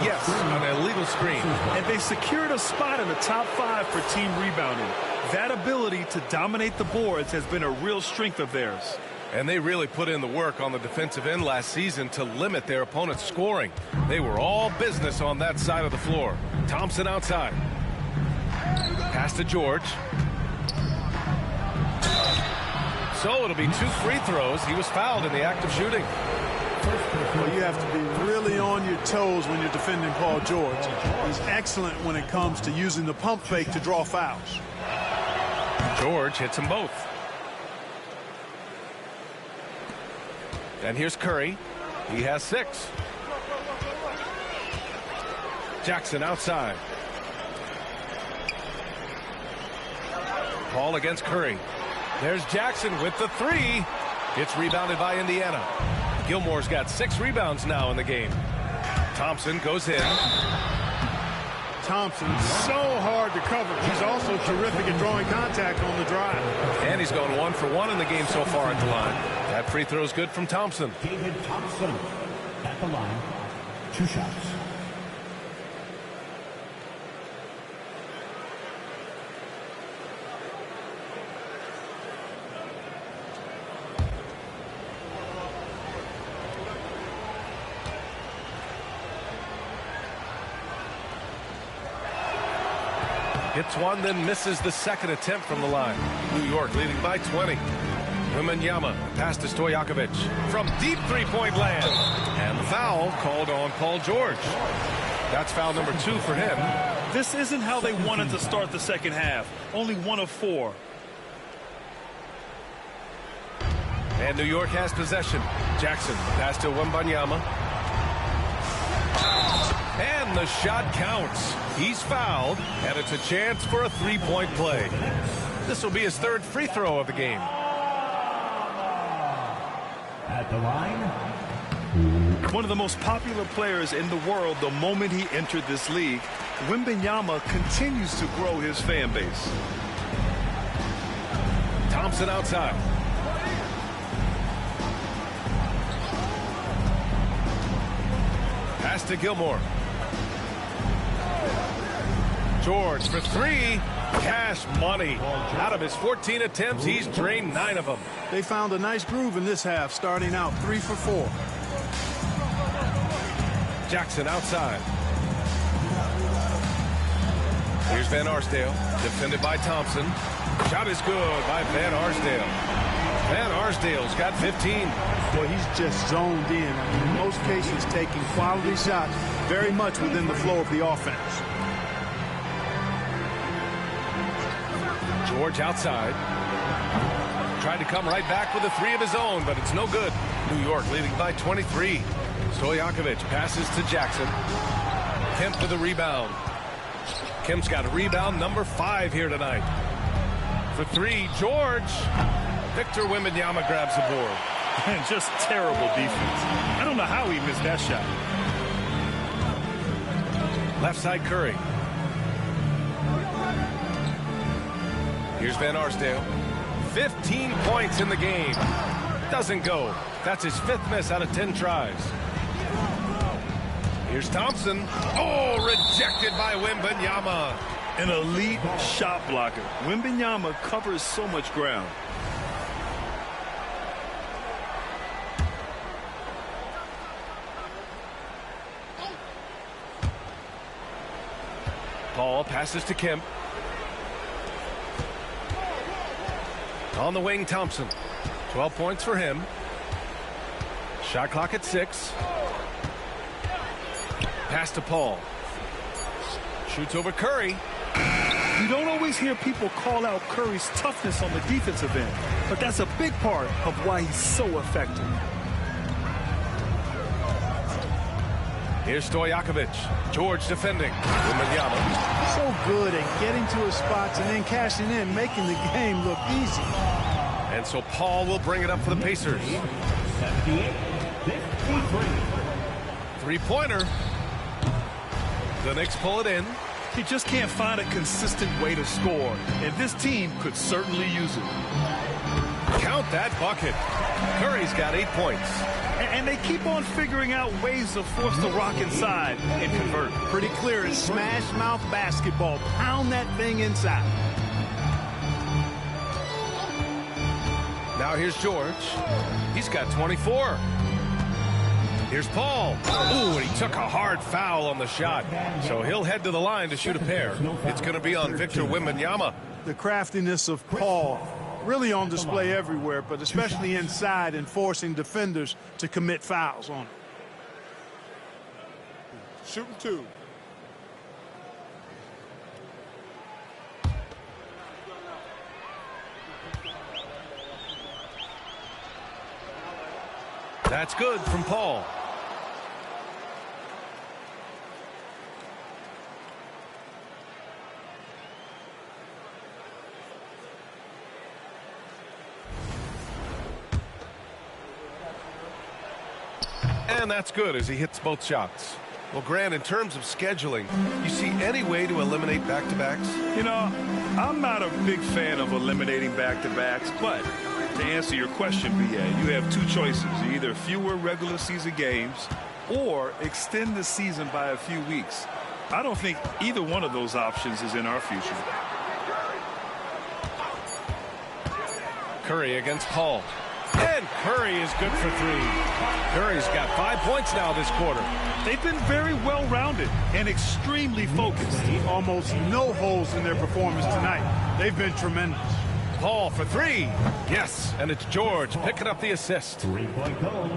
yes, an illegal screen. And they secured a spot in the top 5 for team rebounding. That ability to dominate the boards has been a real strength of theirs. And they really put in the work on the defensive end last season to limit their opponent's scoring. They were all business on that side of the floor. Thompson outside. Pass to George. So it'll be 2 free throws. He was fouled in the act of shooting. Well, you have to be really on your toes when you're defending Paul George. He's excellent when it comes to using the pump fake to draw fouls. George hits them both. And here's Curry. He has 6. Jackson outside. Paul against Curry. There's Jackson with the 3. It's rebounded by Indiana. Gilmore's got 6 rebounds now in the game. Thompson goes in. Thompson, so hard to cover. He's also terrific at drawing contact on the drive. And he's going 1 for 1 in the game so far at the line. That free throw is good from Thompson. David Thompson at the line. 2 shots. Hits one, then misses the second attempt from the line. New York leading by 20. Wembanyama pass to Stojakovic from deep three-point land. And the foul called on Paul George. That's foul number 2 for him. This isn't how they wanted to start the second half. Only 1 of 4. And New York has possession. Jackson pass to Wembanyama. And the shot counts. He's fouled, and it's a chance for a 3-point play. This will be his 3rd free throw of the game. At the line. One of the most popular players in the world the moment he entered this league, Wembanyama continues to grow his fan base. Thompson outside. Pass to Gilmore. George for 3. Cash money. Out of his 14 attempts, he's drained 9 of them. They found a nice groove in this half, starting out 3 for 4. Jackson outside. Here's Van Arsdale, defended by Thompson. Shot is good by Van Arsdale. Van Arsdale's got 15. Boy, he's just zoned in. In most cases, taking quality shots very much within the flow of the offense. George outside. Tried to come right back with a 3 of his own, but it's no good. New York leading by 23. Stojakovic passes to Jackson. Kemp for the rebound. Kemp's got a rebound number 5 here tonight. For 3, George. Victor Wembanyama grabs the board. And just terrible defense. I don't know how he missed that shot. Left side Curry. Here's Van Arsdale. 15 points in the game. Doesn't go. That's his 5th miss out of 10 tries. Here's Thompson. Oh, rejected by Wembanyama. An elite shot blocker. Wembanyama covers so much ground. Paul passes to Kemp. On the wing, Thompson. 12 points for him. Shot clock at 6. Pass to Paul. Shoots over Curry. You don't always hear people call out Curry's toughness on the defensive end, but that's a big part of why he's so effective. Here's Stojakovic. George defending. Wembanyama. So good at getting to his spots and then cashing in, making the game look easy. And so Paul will bring it up for the Pacers. 3-pointer. The Knicks pull it in. He just can't find a consistent way to score, and this team could certainly use it. Count that bucket. Curry's got 8 points. And they keep on figuring out ways to force the rock inside and convert. Pretty clear it's smash mouth basketball. Pound that thing inside. Now here's George. He's got 24. Here's Paul. Ooh, and he took a hard foul on the shot. So he'll head to the line to shoot a pair. It's going to be on Victor Wembanyama. The craftiness of Paul really on display everywhere, but especially inside and forcing defenders to commit fouls on him. Shooting 2. That's good from Paul. And that's good as he hits both shots. Well, Grant, in terms of scheduling, you see any way to eliminate back-to-backs? You know, I'm not a big fan of eliminating back-to-backs, but to answer your question, B.A., you have 2 choices. Either fewer regular season games or extend the season by a few weeks. I don't think either one of those options is in our future. Curry against Paul. And Curry is good for 3. Curry's got 5 points now this quarter. They've been very well-rounded and extremely focused. Almost no holes in their performance tonight. They've been tremendous. Paul for 3. Yes, and it's George picking up the assist.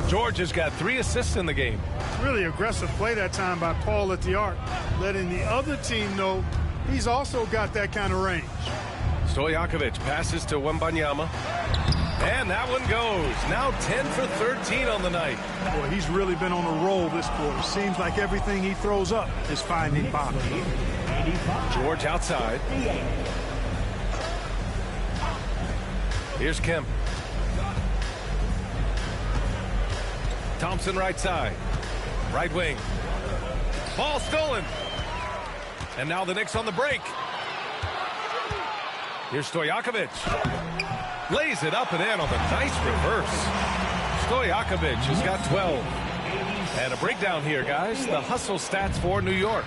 George has got 3 assists in the game. Really aggressive play that time by Paul at the arc, letting the other team know he's also got that kind of range. Stojakovic passes to Wembanyama. And that one goes. Now 10 for 13 on the night. Boy, he's really been on a roll this quarter. Seems like everything he throws up is finding bottom. George outside. Here's Kemp. Thompson right side. Right wing. Ball stolen. And now the Knicks on the break. Here's Stojakovic. Lays it up and in on the nice reverse. Stojakovic has got 12. And a breakdown here, guys. The hustle stats for New York.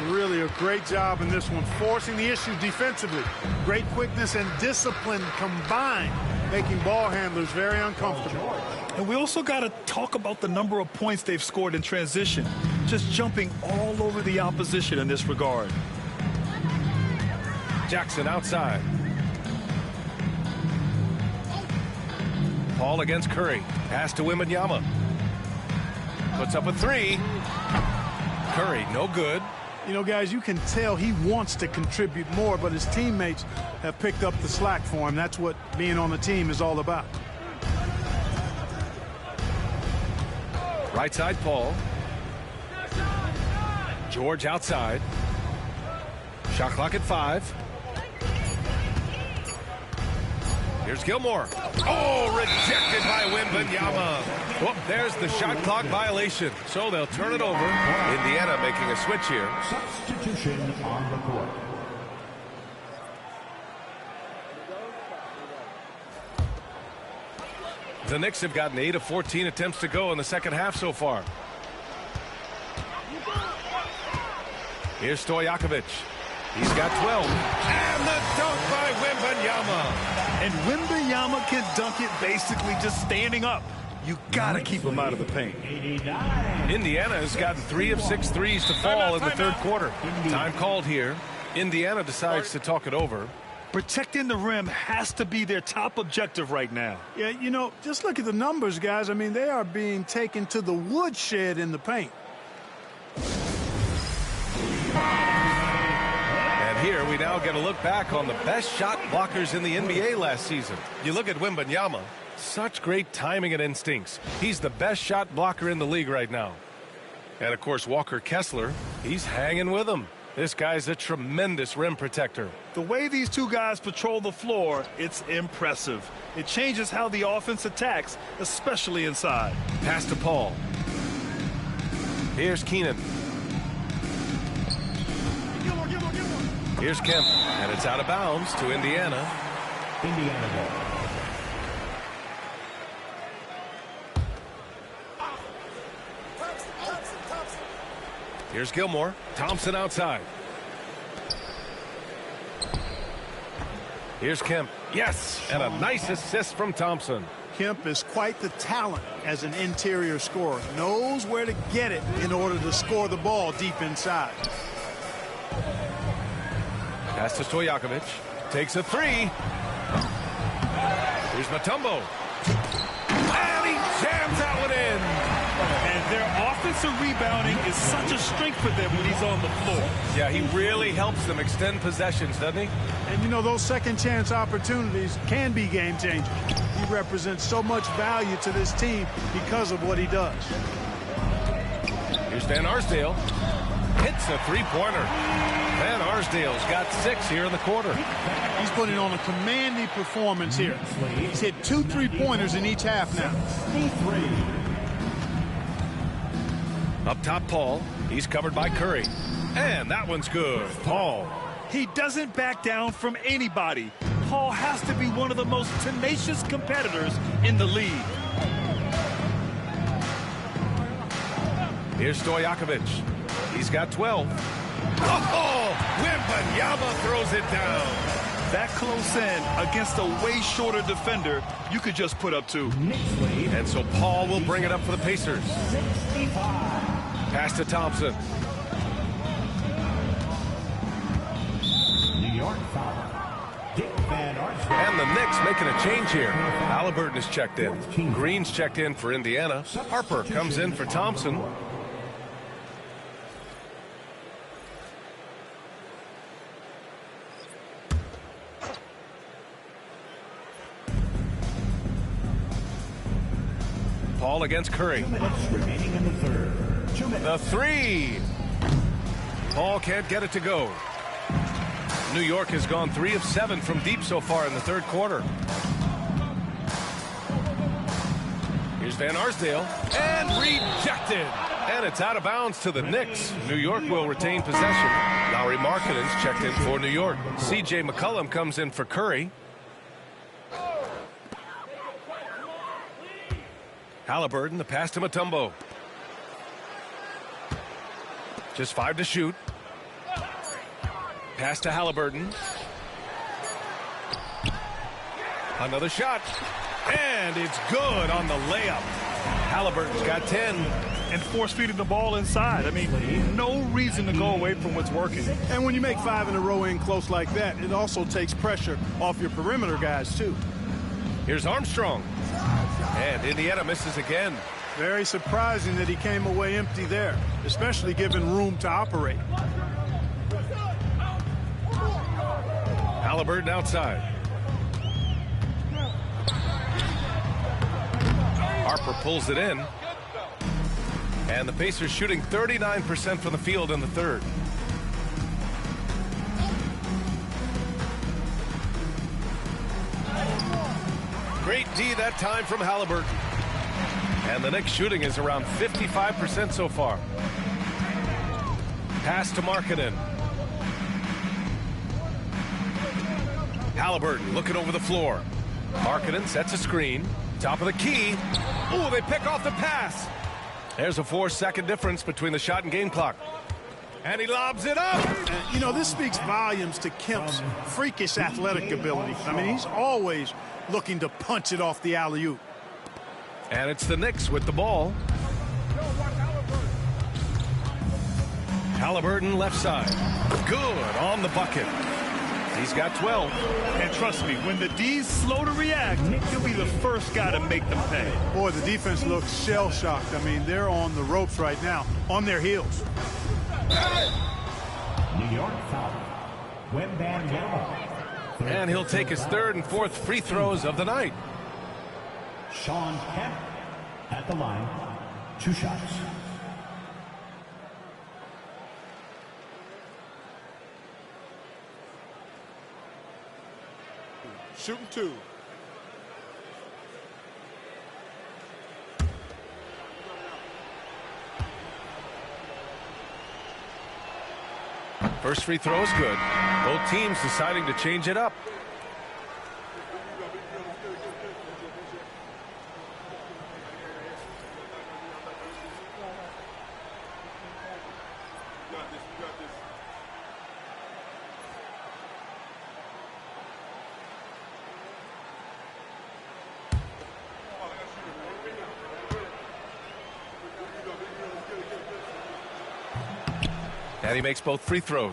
Really a great job in this one, forcing the issue defensively. Great quickness and discipline combined, making ball handlers very uncomfortable. And we also got to talk about the number of points they've scored in transition. Just jumping all over the opposition in this regard. Jackson outside. Paul against Curry. Pass to Wembanyama. Puts up a 3. Curry, no good. You know, guys, you can tell he wants to contribute more, but his teammates have picked up the slack for him. That's what being on the team is all about. Right side, Paul. George outside. Shot clock at 5. Here's Gilmore. Oh, rejected by Wembanyama. Oh, there's the shot clock violation. So they'll turn it over. Indiana making a switch here. Substitution on the court. The Knicks have gotten 8 of 14 attempts to go in the second half so far. Here's Stojakovic. He's got 12. And the dunk by Wembanyama. And Wembanyama can dunk it basically just standing up. You got to keep him out of the paint. Indiana has gotten 3 of 6 threes to fall in the third quarter. Time called here. Indiana decides to talk it over. Protecting the rim has to be their top objective right now. Yeah, you know, just look at the numbers, guys. I mean, they are being taken to the woodshed in the paint. And here we now get a look back on the best shot blockers in the NBA last season. You look at Wembanyama, such great timing and instincts. He's the best shot blocker in the league right now. And, of course, Walker Kessler, he's hanging with him. This guy's a tremendous rim protector. The way these two guys patrol the floor, it's impressive. It changes how the offense attacks, especially inside. Pass to Paul. Here's Keenan. Here's Kemp, and it's out of bounds to Indiana. Indiana ball. Here's Gilmore. Thompson outside. Here's Kemp. Yes, and a nice assist from Thompson. Kemp is quite the talent as an interior scorer. Knows where to get it in order to score the ball deep inside. Pass to Stojakovic. Takes a three. Here's Mutombo. And he jams that one in. And their offensive rebounding is such a strength for them when he's on the floor. Yeah, he really helps them extend possessions, doesn't he? And, you know, those second-chance opportunities can be game-changers. He represents so much value to this team because of what he does. Here's Van Arsdale. Hits a three-pointer. Van Arsdale's got 6 here in the quarter. He's putting on a commanding performance here. He's hit 2 3-pointers in each half now. Up top, Paul. He's covered by Curry. And that one's good. Paul. He doesn't back down from anybody. Paul has to be one of the most tenacious competitors in the league. Here's Stojakovic. He's got 12. Oh, Wembanyama throws it down. That close in against a way shorter defender, you could just put up 2. And so Paul will bring it up for the Pacers. Pass to Thompson. New York foul. Dick Van Arsdale. And the Knicks making a change here. Halliburton is checked in. Green's checked in for Indiana. Harper comes in for Thompson. Paul against Curry. 2 minutes remaining in the third. 2 minutes. The three. Paul can't get it to go. New York has gone 3 of 7 from deep so far in the third quarter. Here's Van Arsdale. And rejected. And it's out of bounds to the Knicks. New York will retain possession. Lauri Markkanen's checked in for New York. C.J. McCollum comes in for Curry. Halliburton, the pass to Mutombo. Just 5 to shoot. Pass to Halliburton. Another shot. And it's good on the layup. Halliburton's got 10. And force feeding the ball inside. I mean, no reason to go away from what's working. And when you make 5 in a row in close like that, it also takes pressure off your perimeter guys, too. Here's Armstrong. And Indiana misses again. Very surprising that he came away empty there, especially given room to operate. Halliburton outside. Harper pulls it in. And the Pacers shooting 39% from the field in the third. Great D that time from Halliburton. And the Knicks shooting is around 55% so far. Pass to Markkanen. Halliburton looking over the floor. Markkanen sets a screen. Top of the key. Ooh, they pick off the pass. There's a 4-second difference between the shot and game clock. And he lobs it up. You know, this speaks volumes to Kemp's freakish athletic ability. I mean, he's always looking to punch it off the alley-oop. And it's the Knicks with the ball. Halliburton left side. Good on the bucket. He's got 12. And trust me, when the D's slow to react, he'll be the first guy to make them pay. Boy, the defense looks shell-shocked. I mean, they're on the ropes right now, on their heels. New York foul. Wembanyama. And he'll take his third and fourth free throws of the night. Shawn Kemp at the line. 2 shots. Shooting 2. First free throw is good. Both teams deciding to change it up. And he makes both free throws.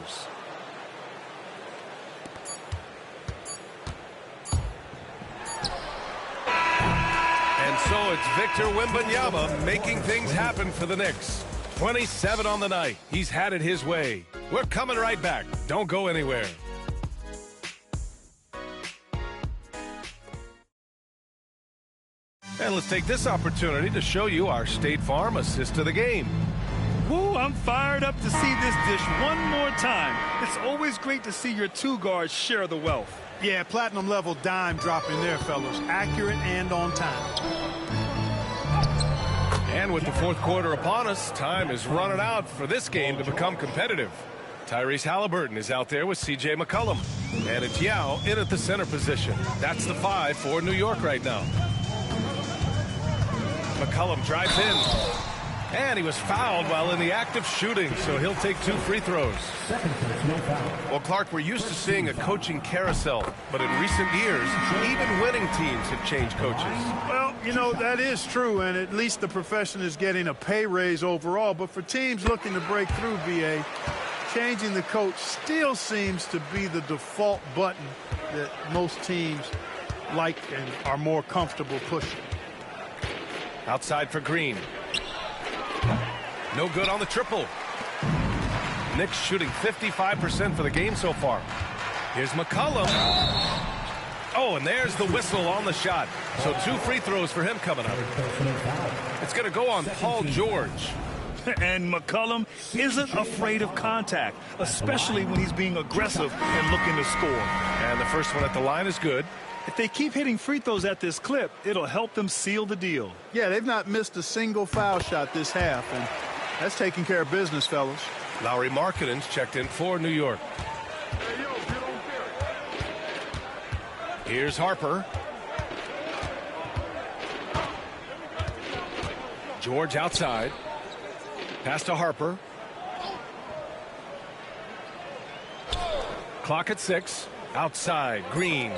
And so it's Victor Wembanyama making things happen for the Knicks. 27 on the night. He's had it his way. We're coming right back. Don't go anywhere. And let's take this opportunity to show you our State Farm assist of the game. Woo, I'm fired up to see this dish one more time. It's always great to see your 2 guards share the wealth. Yeah, platinum level dime dropping there, fellas. Accurate and on time. And with the fourth quarter upon us, time is running out for this game to become competitive. Tyrese Halliburton is out there with C.J. McCollum. And it's Yao in at the center position. That's the 5 for New York right now. McCollum drives in. And he was fouled while in the act of shooting, so he'll take 2 free throws. Well, Clark, we're used to seeing a coaching carousel, but in recent years, even winning teams have changed coaches. Well, you know, that is true, and at least the profession is getting a pay raise overall. But for teams looking to break through, VA, changing the coach still seems to be the default button that most teams like and are more comfortable pushing. Outside for Green. No good on the triple. Knicks shooting 55% for the game so far. Here's McCollum. Oh, and there's the whistle on the shot. So 2 free throws for him coming up. It's going to go on Paul George. And McCollum isn't afraid of contact, especially when he's being aggressive and looking to score. And the first one at the line is good. If they keep hitting free throws at this clip, it'll help them seal the deal. Yeah, they've not missed a single foul shot this half, and that's taking care of business, fellas. Lauri Markkanen's checked in for New York. Here's Harper. George outside. Pass to Harper. Clock at 6. Outside. Green.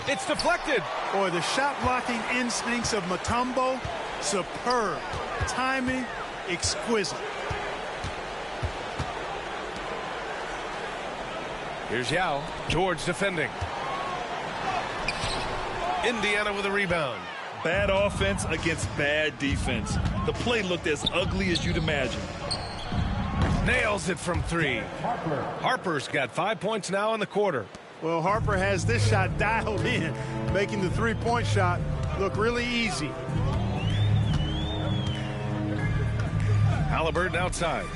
It's deflected. Boy, the shot blocking instincts of Mutombo, superb. Timing, exquisite. Here's Yao. George defending. Indiana with a rebound. Bad offense against bad defense. The play looked as ugly as you'd imagine. Nails it from 3. Harper's got 5 points now in the quarter. Well, Harper has this shot dialed in, making the three-point shot look really easy. Halliburton outside.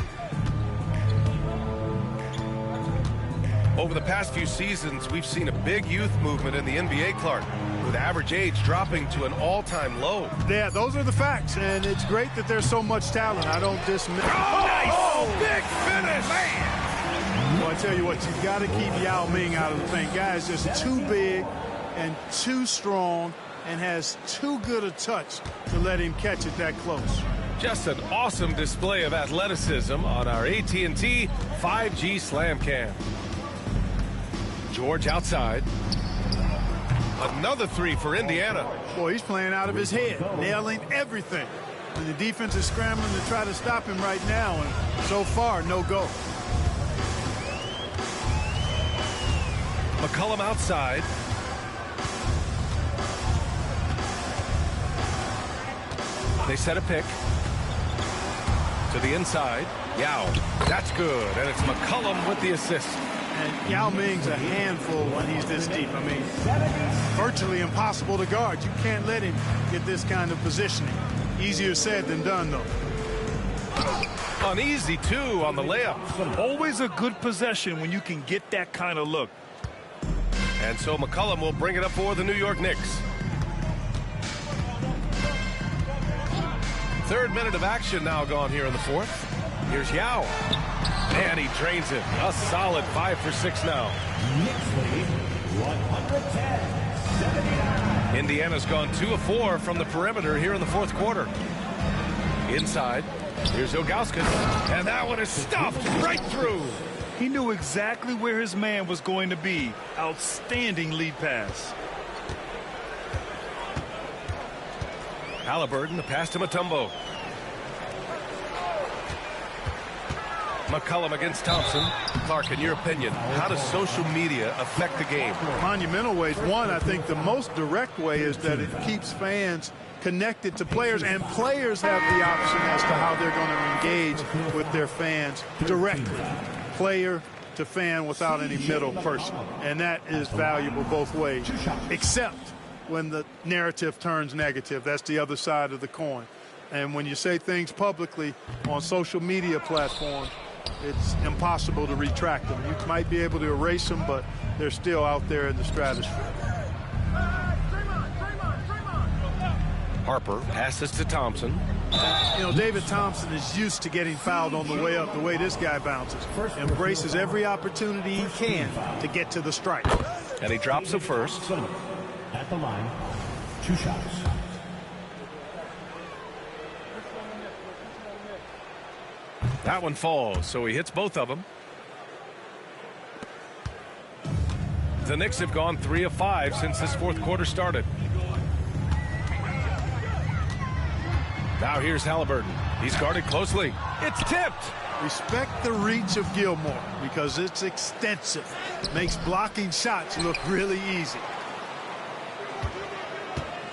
Over the past few seasons, we've seen a big youth movement in the NBA, Clark, with average age dropping to an all-time low. Yeah, those are the facts, and it's great that there's so much talent. I don't dismiss. Oh, nice! Oh, big finish! Man! Well, I tell you what, you've got to keep Yao Ming out of the paint. Guy is just too big and too strong and has too good a touch to let him catch it that close. Just an awesome display of athleticism on our AT&T 5G Slam Cam. George outside. Another 3 for Indiana. Boy, he's playing out of his head, nailing everything. And the defense is scrambling to try to stop him right now, and so far, no go. McCollum outside. They set a pick to the inside. Yao, that's good, and it's McCollum with the assist. And Yao Ming's a handful when he's this deep. I mean, virtually impossible to guard. You can't let him get this kind of positioning. Easier said than done, though. Uneasy, too, on the layup. Always a good possession when you can get that kind of look. And so McCollum will bring it up for the New York Knicks. Third minute of action now gone here in the fourth. Here's Yao. And he drains it. A solid 5 for 6 now. Indiana's gone 2 of 4 from the perimeter here in the fourth quarter. Inside. Here's Ilgauskas. And that one is stuffed right through. He knew exactly where his man was going to be. Outstanding lead pass. Halliburton, the pass to Mutombo. McCollum against Thompson. Clark, in your opinion, how does social media affect the game? Monumental ways. One, I think the most direct way is that it keeps fans connected to players, and players have the option as to how they're going to engage with their fans directly. Player to fan without any middle person. And that is valuable both ways, except when the narrative turns negative. That's the other side of the coin. And when you say things publicly on social media platforms, it's impossible to retract them. You might be able to erase them, but they're still out there in the stratosphere. Harper passes to Thompson. You know, David Thompson is used to getting fouled on the way up, the way this guy bounces. Embraces every opportunity he can to get to the strike. And he drops the first. At the line, 2 shots. That one falls, so he hits both of them. The Knicks have gone 3 of 5 since this fourth quarter started. Now here's Halliburton. He's guarded closely. It's tipped. Respect the reach of Gilmore because it's extensive. Makes blocking shots look really easy.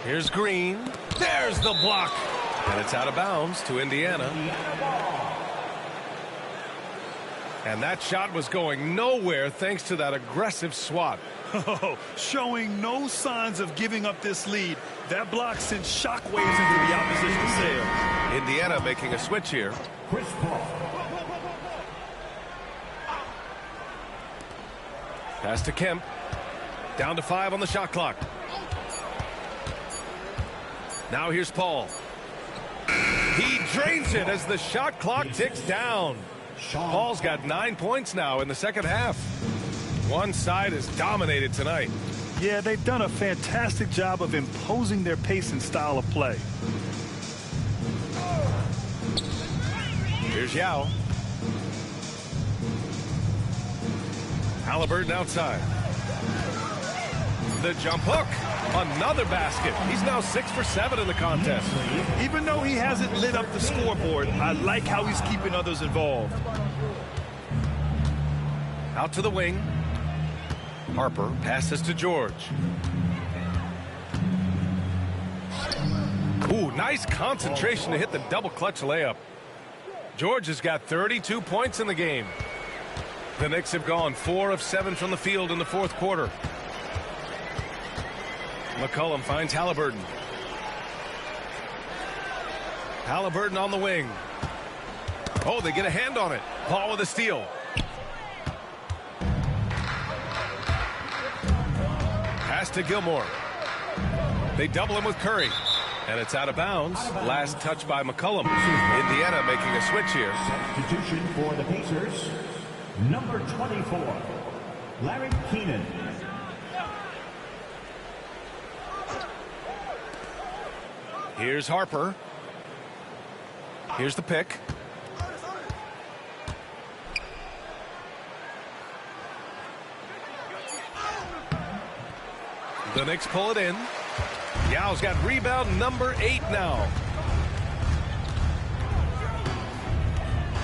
Here's Green. There's the block. And it's out of bounds to Indiana. And that shot was going nowhere thanks to that aggressive swat. Oh, showing no signs of giving up this lead. That block sent shockwaves into the opposition sail. Indiana making a switch here. Chris Paul. Pass to Kemp. Down to 5 on the shot clock. Now here's Paul. He drains it as the shot clock ticks down. Paul's got 9 points now in the second half. One side is dominated tonight. Yeah, they've done a fantastic job of imposing their pace and style of play. Here's Yao. Halliburton outside. The jump hook. Another basket. He's now 6 for 7 in the contest. Even though he hasn't lit up the scoreboard, I like how he's keeping others involved. Out to the wing. Harper passes to George. Ooh, nice concentration to hit the double clutch layup. George has got 32 points in the game. The Knicks have gone 4 of 7 from the field in the fourth quarter. McCollum finds Halliburton. Halliburton on the wing. Oh, they get a hand on it. Paul with a steal. Pass to Gilmore. They double him with Curry. And it's out of bounds. Last touch by McCollum. Indiana making a switch here. Substitution for the Pacers. Number 24, Larry Keenan. Here's Harper. Here's the pick. The Knicks pull it in. Yao's got rebound number 8 now.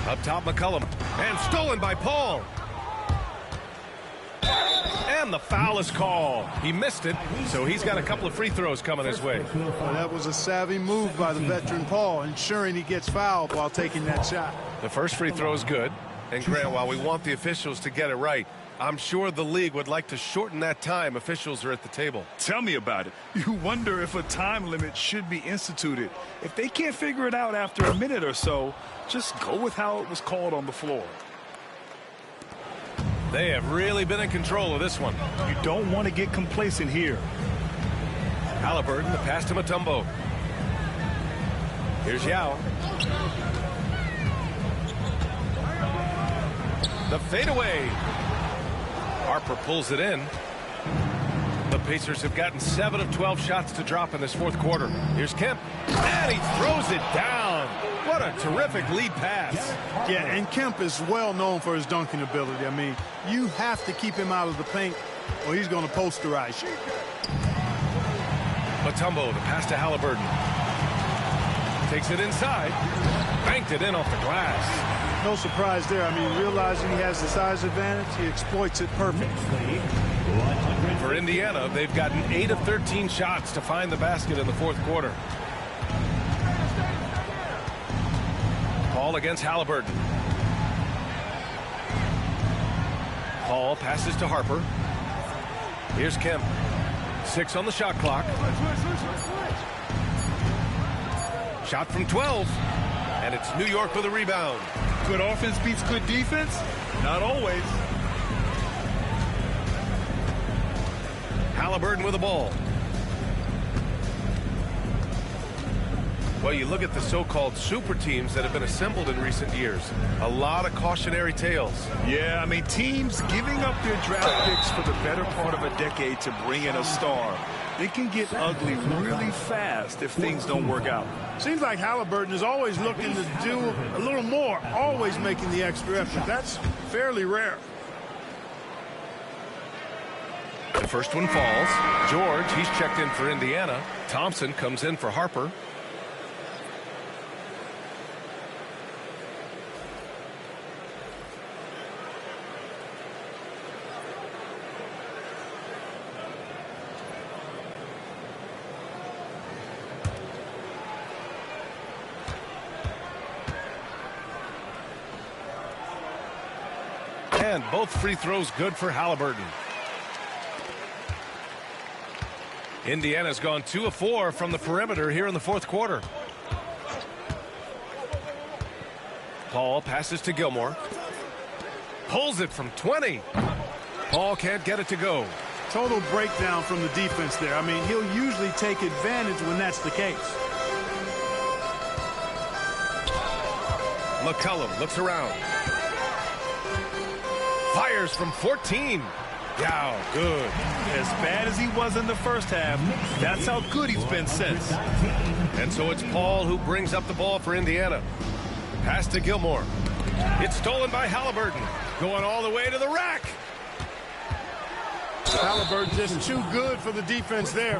Up top, McCollum. And stolen by Paul. And the foul is called. He missed it, so he's got a couple of free throws coming his way. Well, that was a savvy move by the veteran Paul, ensuring he gets fouled while taking that shot. The first free throw is good. And Grant, while we want the officials to get it right, I'm sure the league would like to shorten that time officials are at the table. Tell me about it. You wonder if a time limit should be instituted. If they can't figure it out after a minute or so, just go with how it was called on the floor. They have really been in control of this one. You don't want to get complacent here. Halliburton, the pass to Mutombo. Here's Yao. The fadeaway. Harper pulls it in. The Pacers have gotten 7 of 12 shots to drop in this fourth quarter. Here's Kemp. And he throws it down. What a terrific lead pass. Yeah, and Kemp is well known for his dunking ability. I mean, you have to keep him out of the paint or he's going to posterize you. Mutombo, the pass to Halliburton. Takes it inside. Banked it in off the glass. No surprise there. I mean, realizing he has the size advantage, he exploits it perfectly. For Indiana, they've gotten 8 of 13 shots to find the basket in the fourth quarter. Paul against Halliburton. Paul passes to Harper. Here's Kemp. 6 on the shot clock. Shot from 12. And it's New York with a rebound. Good offense beats good defense? Not always. Halliburton with the ball. Well, you look at the so-called super teams that have been assembled in recent years. A lot of cautionary tales. Yeah, I mean, teams giving up their draft picks for the better part of a decade to bring in a star. It can get ugly really fast if things don't work out. Seems like Halliburton is always looking to do a little more, always making the extra effort. That's fairly rare. The first one falls. George, he's checked in for Indiana. Thompson comes in for Harper. And both free throws good for Halliburton. Indiana's gone 2 of 4 from the perimeter here in the fourth quarter. Paul passes to Gilmore. Pulls it from 20. Paul can't get it to go. Total breakdown from the defense there. I mean, he'll usually take advantage when that's the case. McCollum looks around. Fires from 14. Yao, good. As bad as he was in the first half, that's how good he's been since. And so it's Paul who brings up the ball for Indiana. Pass to Gilmore. It's stolen by Halliburton. Going all the way to the rack. Halliburton just too good for the defense there.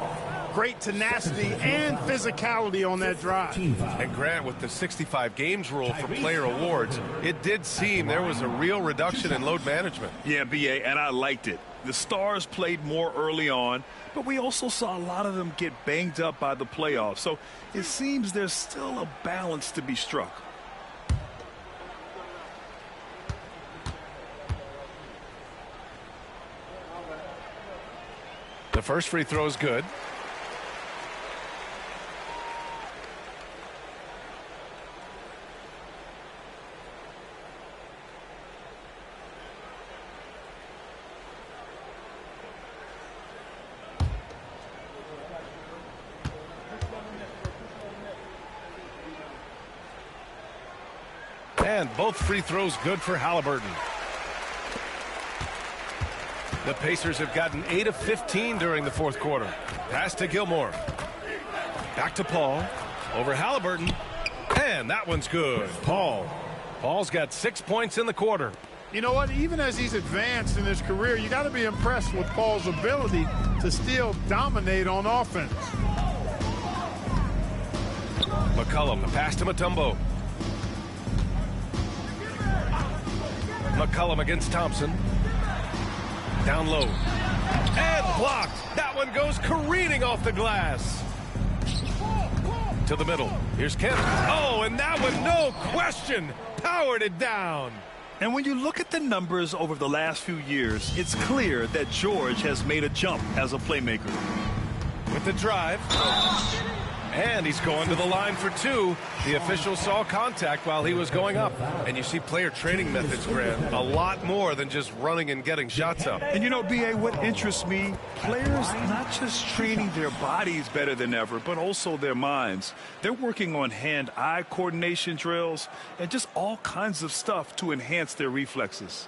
Great tenacity and physicality on that drive. And Grant, with the 65 games rule for player awards, it did seem there was a real reduction in load management. Yeah, B.A., and I liked it. The stars played more early on, but we also saw a lot of them get banged up by the playoffs. So it seems there's still a balance to be struck. The first free throw is good. And both free throws good for Halliburton. The Pacers have gotten 8 of 15 during the fourth quarter. Pass to Gilmore. Back to Paul. Over Halliburton. And that one's good. Paul's got 6 points in the quarter. You know what? Even as he's advanced in his career, you got to be impressed with Paul's ability to still dominate on offense. McCollum, the pass to Mutombo. McCollum against Thompson. Down low. And blocked. That one goes careening off the glass. To the middle. Here's Kemp. Oh, and that one, no question, powered it down. And when you look at the numbers over the last few years, it's clear that George has made a jump as a playmaker. With the drive. And he's going to the line for two. The official saw contact while he was going up. And you see player training methods, Grant, a lot more than just running and getting shots up. And you know, B.A., what interests me, players not just training their bodies better than ever, but also their minds. They're working on hand-eye coordination drills and just all kinds of stuff to enhance their reflexes.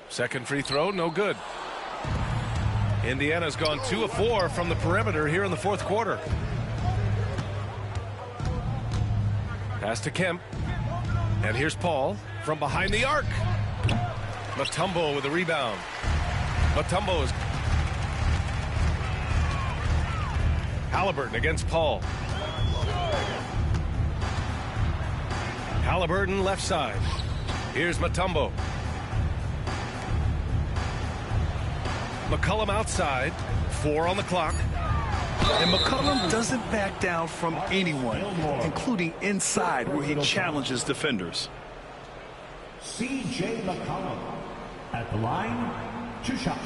Second free throw, no good. Indiana's gone 2 of 4 from the perimeter here in the fourth quarter. Pass to Kemp. And here's Paul from behind the arc. Mutombo with the rebound. Mutombo is... Halliburton against Paul. Halliburton left side. Here's Mutombo. McCollum outside, 4 on the clock. And McCollum doesn't back down from anyone, including inside where he challenges defenders. C.J. McCollum at the line, 2 shots.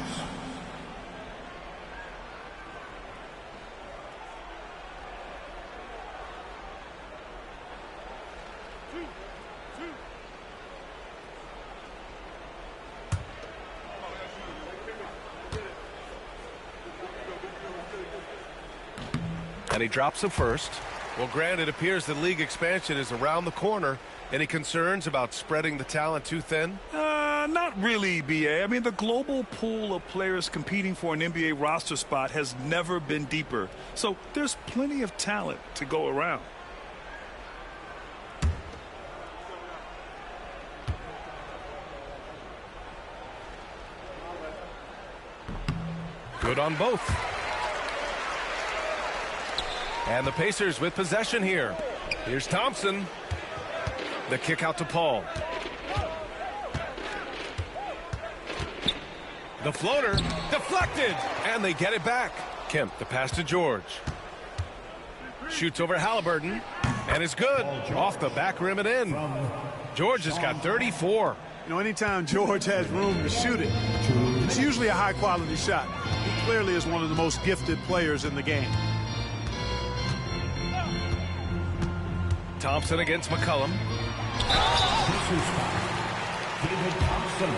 And he drops the first. Well, Grant, it appears that league expansion is around the corner. Any concerns about spreading the talent too thin? Not really, B.A. I mean, the global pool of players competing for an NBA roster spot has never been deeper. So there's plenty of talent to go around. Good on both. And the Pacers with possession here. Here's Thompson. The kick out to Paul. The floater deflected, and they get it back. Kemp, the pass to George. Shoots over Halliburton, and it's good. Off the back rim and in. George has got 34. You know, anytime George has room to shoot it, it's usually a high-quality shot. He clearly is one of the most gifted players in the game. Thompson against McCollum. David Thompson,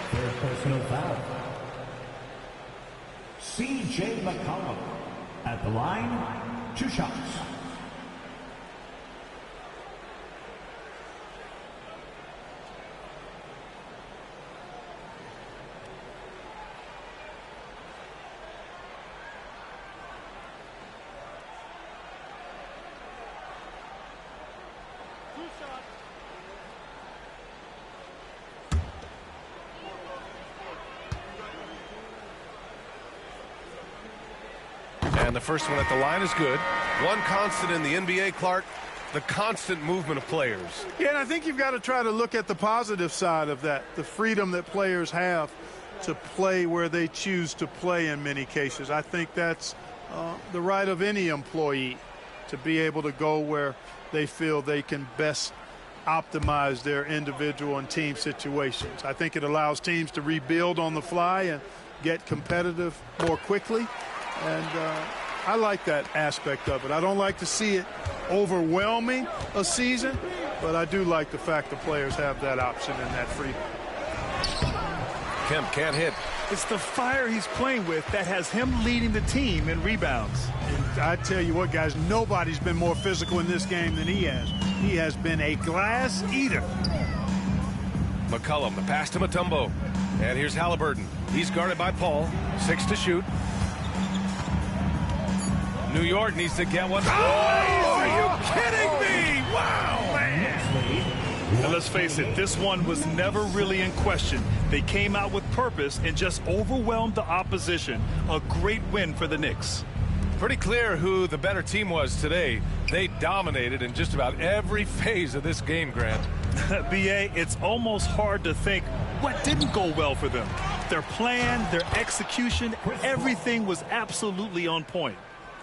third personal foul. C.J. McCollum at the line, 2 shots. And the first one at the line is good. One constant in the NBA, Clark, the constant movement of players. Yeah, and I think you've got to try to look at the positive side of that, the freedom that players have to play where they choose to play in many cases. I think that's the right of any employee to be able to go where they feel they can best optimize their individual and team situations. I think it allows teams to rebuild on the fly and get competitive more quickly. And I like that aspect of it. I don't like to see it overwhelming a season, but I do like the fact the players have that option and that freedom. Kemp can't hit. It's the fire he's playing with that has him leading the team in rebounds. And I tell you what, guys, nobody's been more physical in this game than he has. He has been a glass eater. McCollum, the pass to Mutombo. And here's Halliburton. He's guarded by Paul. 6 to shoot. New York needs to get one. Oh, are you kidding me? Wow, man. And let's face it, this one was never really in question. They came out with purpose and just overwhelmed the opposition. A great win for the Knicks. Pretty clear who the better team was today. They dominated in just about every phase of this game, Grant. B.A., it's almost hard to think what didn't go well for them. Their plan, their execution, everything was absolutely on point.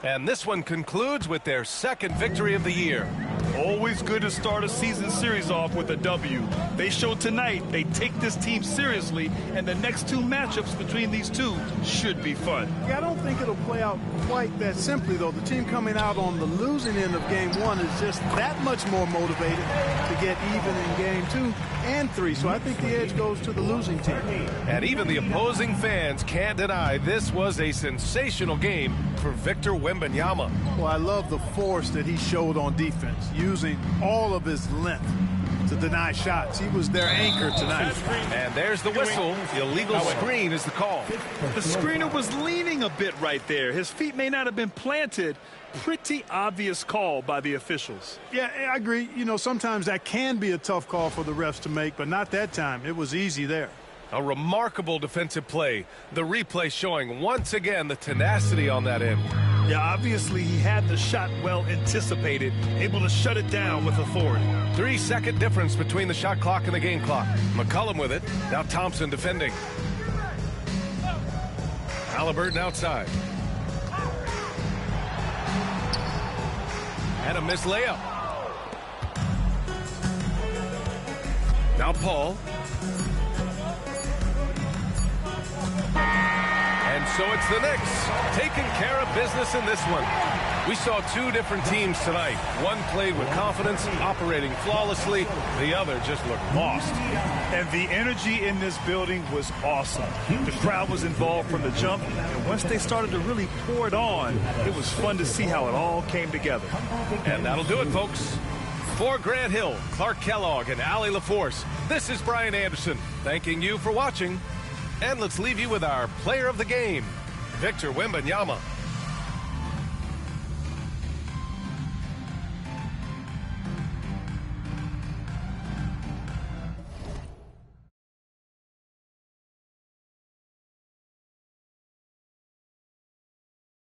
And this one concludes with their second victory of the year. Always good to start a season series off with a W. They showed tonight they take this team seriously, and the next two matchups between these two should be fun. Yeah, I don't think it'll play out quite that simply, though. The team coming out on the losing end of game one is just that much more motivated to get even in game 2 and 3. So I think the edge goes to the losing team. And even the opposing fans can't deny this was a sensational game for Victor Wembanyama. Well, I love the force that he showed on defense, using all of his length to deny shots. He was their anchor tonight. And there's the whistle. Illegal screen is the call. The screener was leaning a bit right there. His feet may not have been planted. Pretty obvious call by the officials. Yeah, I agree. You know, sometimes that can be a tough call for the refs to make, but not that time. It was easy there. A remarkable defensive play. The replay showing once again the tenacity on that end. Yeah, obviously he had the shot well anticipated, able to shut it down with authority. 3-second difference between the shot clock and the game clock. McCollum with it. Now Thompson defending. Halliburton outside. And a missed layup. Now Paul. And so it's the Knicks taking care of business in this one. We saw two different teams tonight. One played with confidence, operating flawlessly. The other just looked lost. And the energy in this building was awesome. The crowd was involved from the jump, and once they started to really pour it on, it was fun to see how it all came together. And that'll do it, folks. For Grant Hill, Clark Kellogg, and Allie LaForce, this is Brian Anderson, thanking you for watching. And let's leave you with our player of the game, Victor Wembanyama.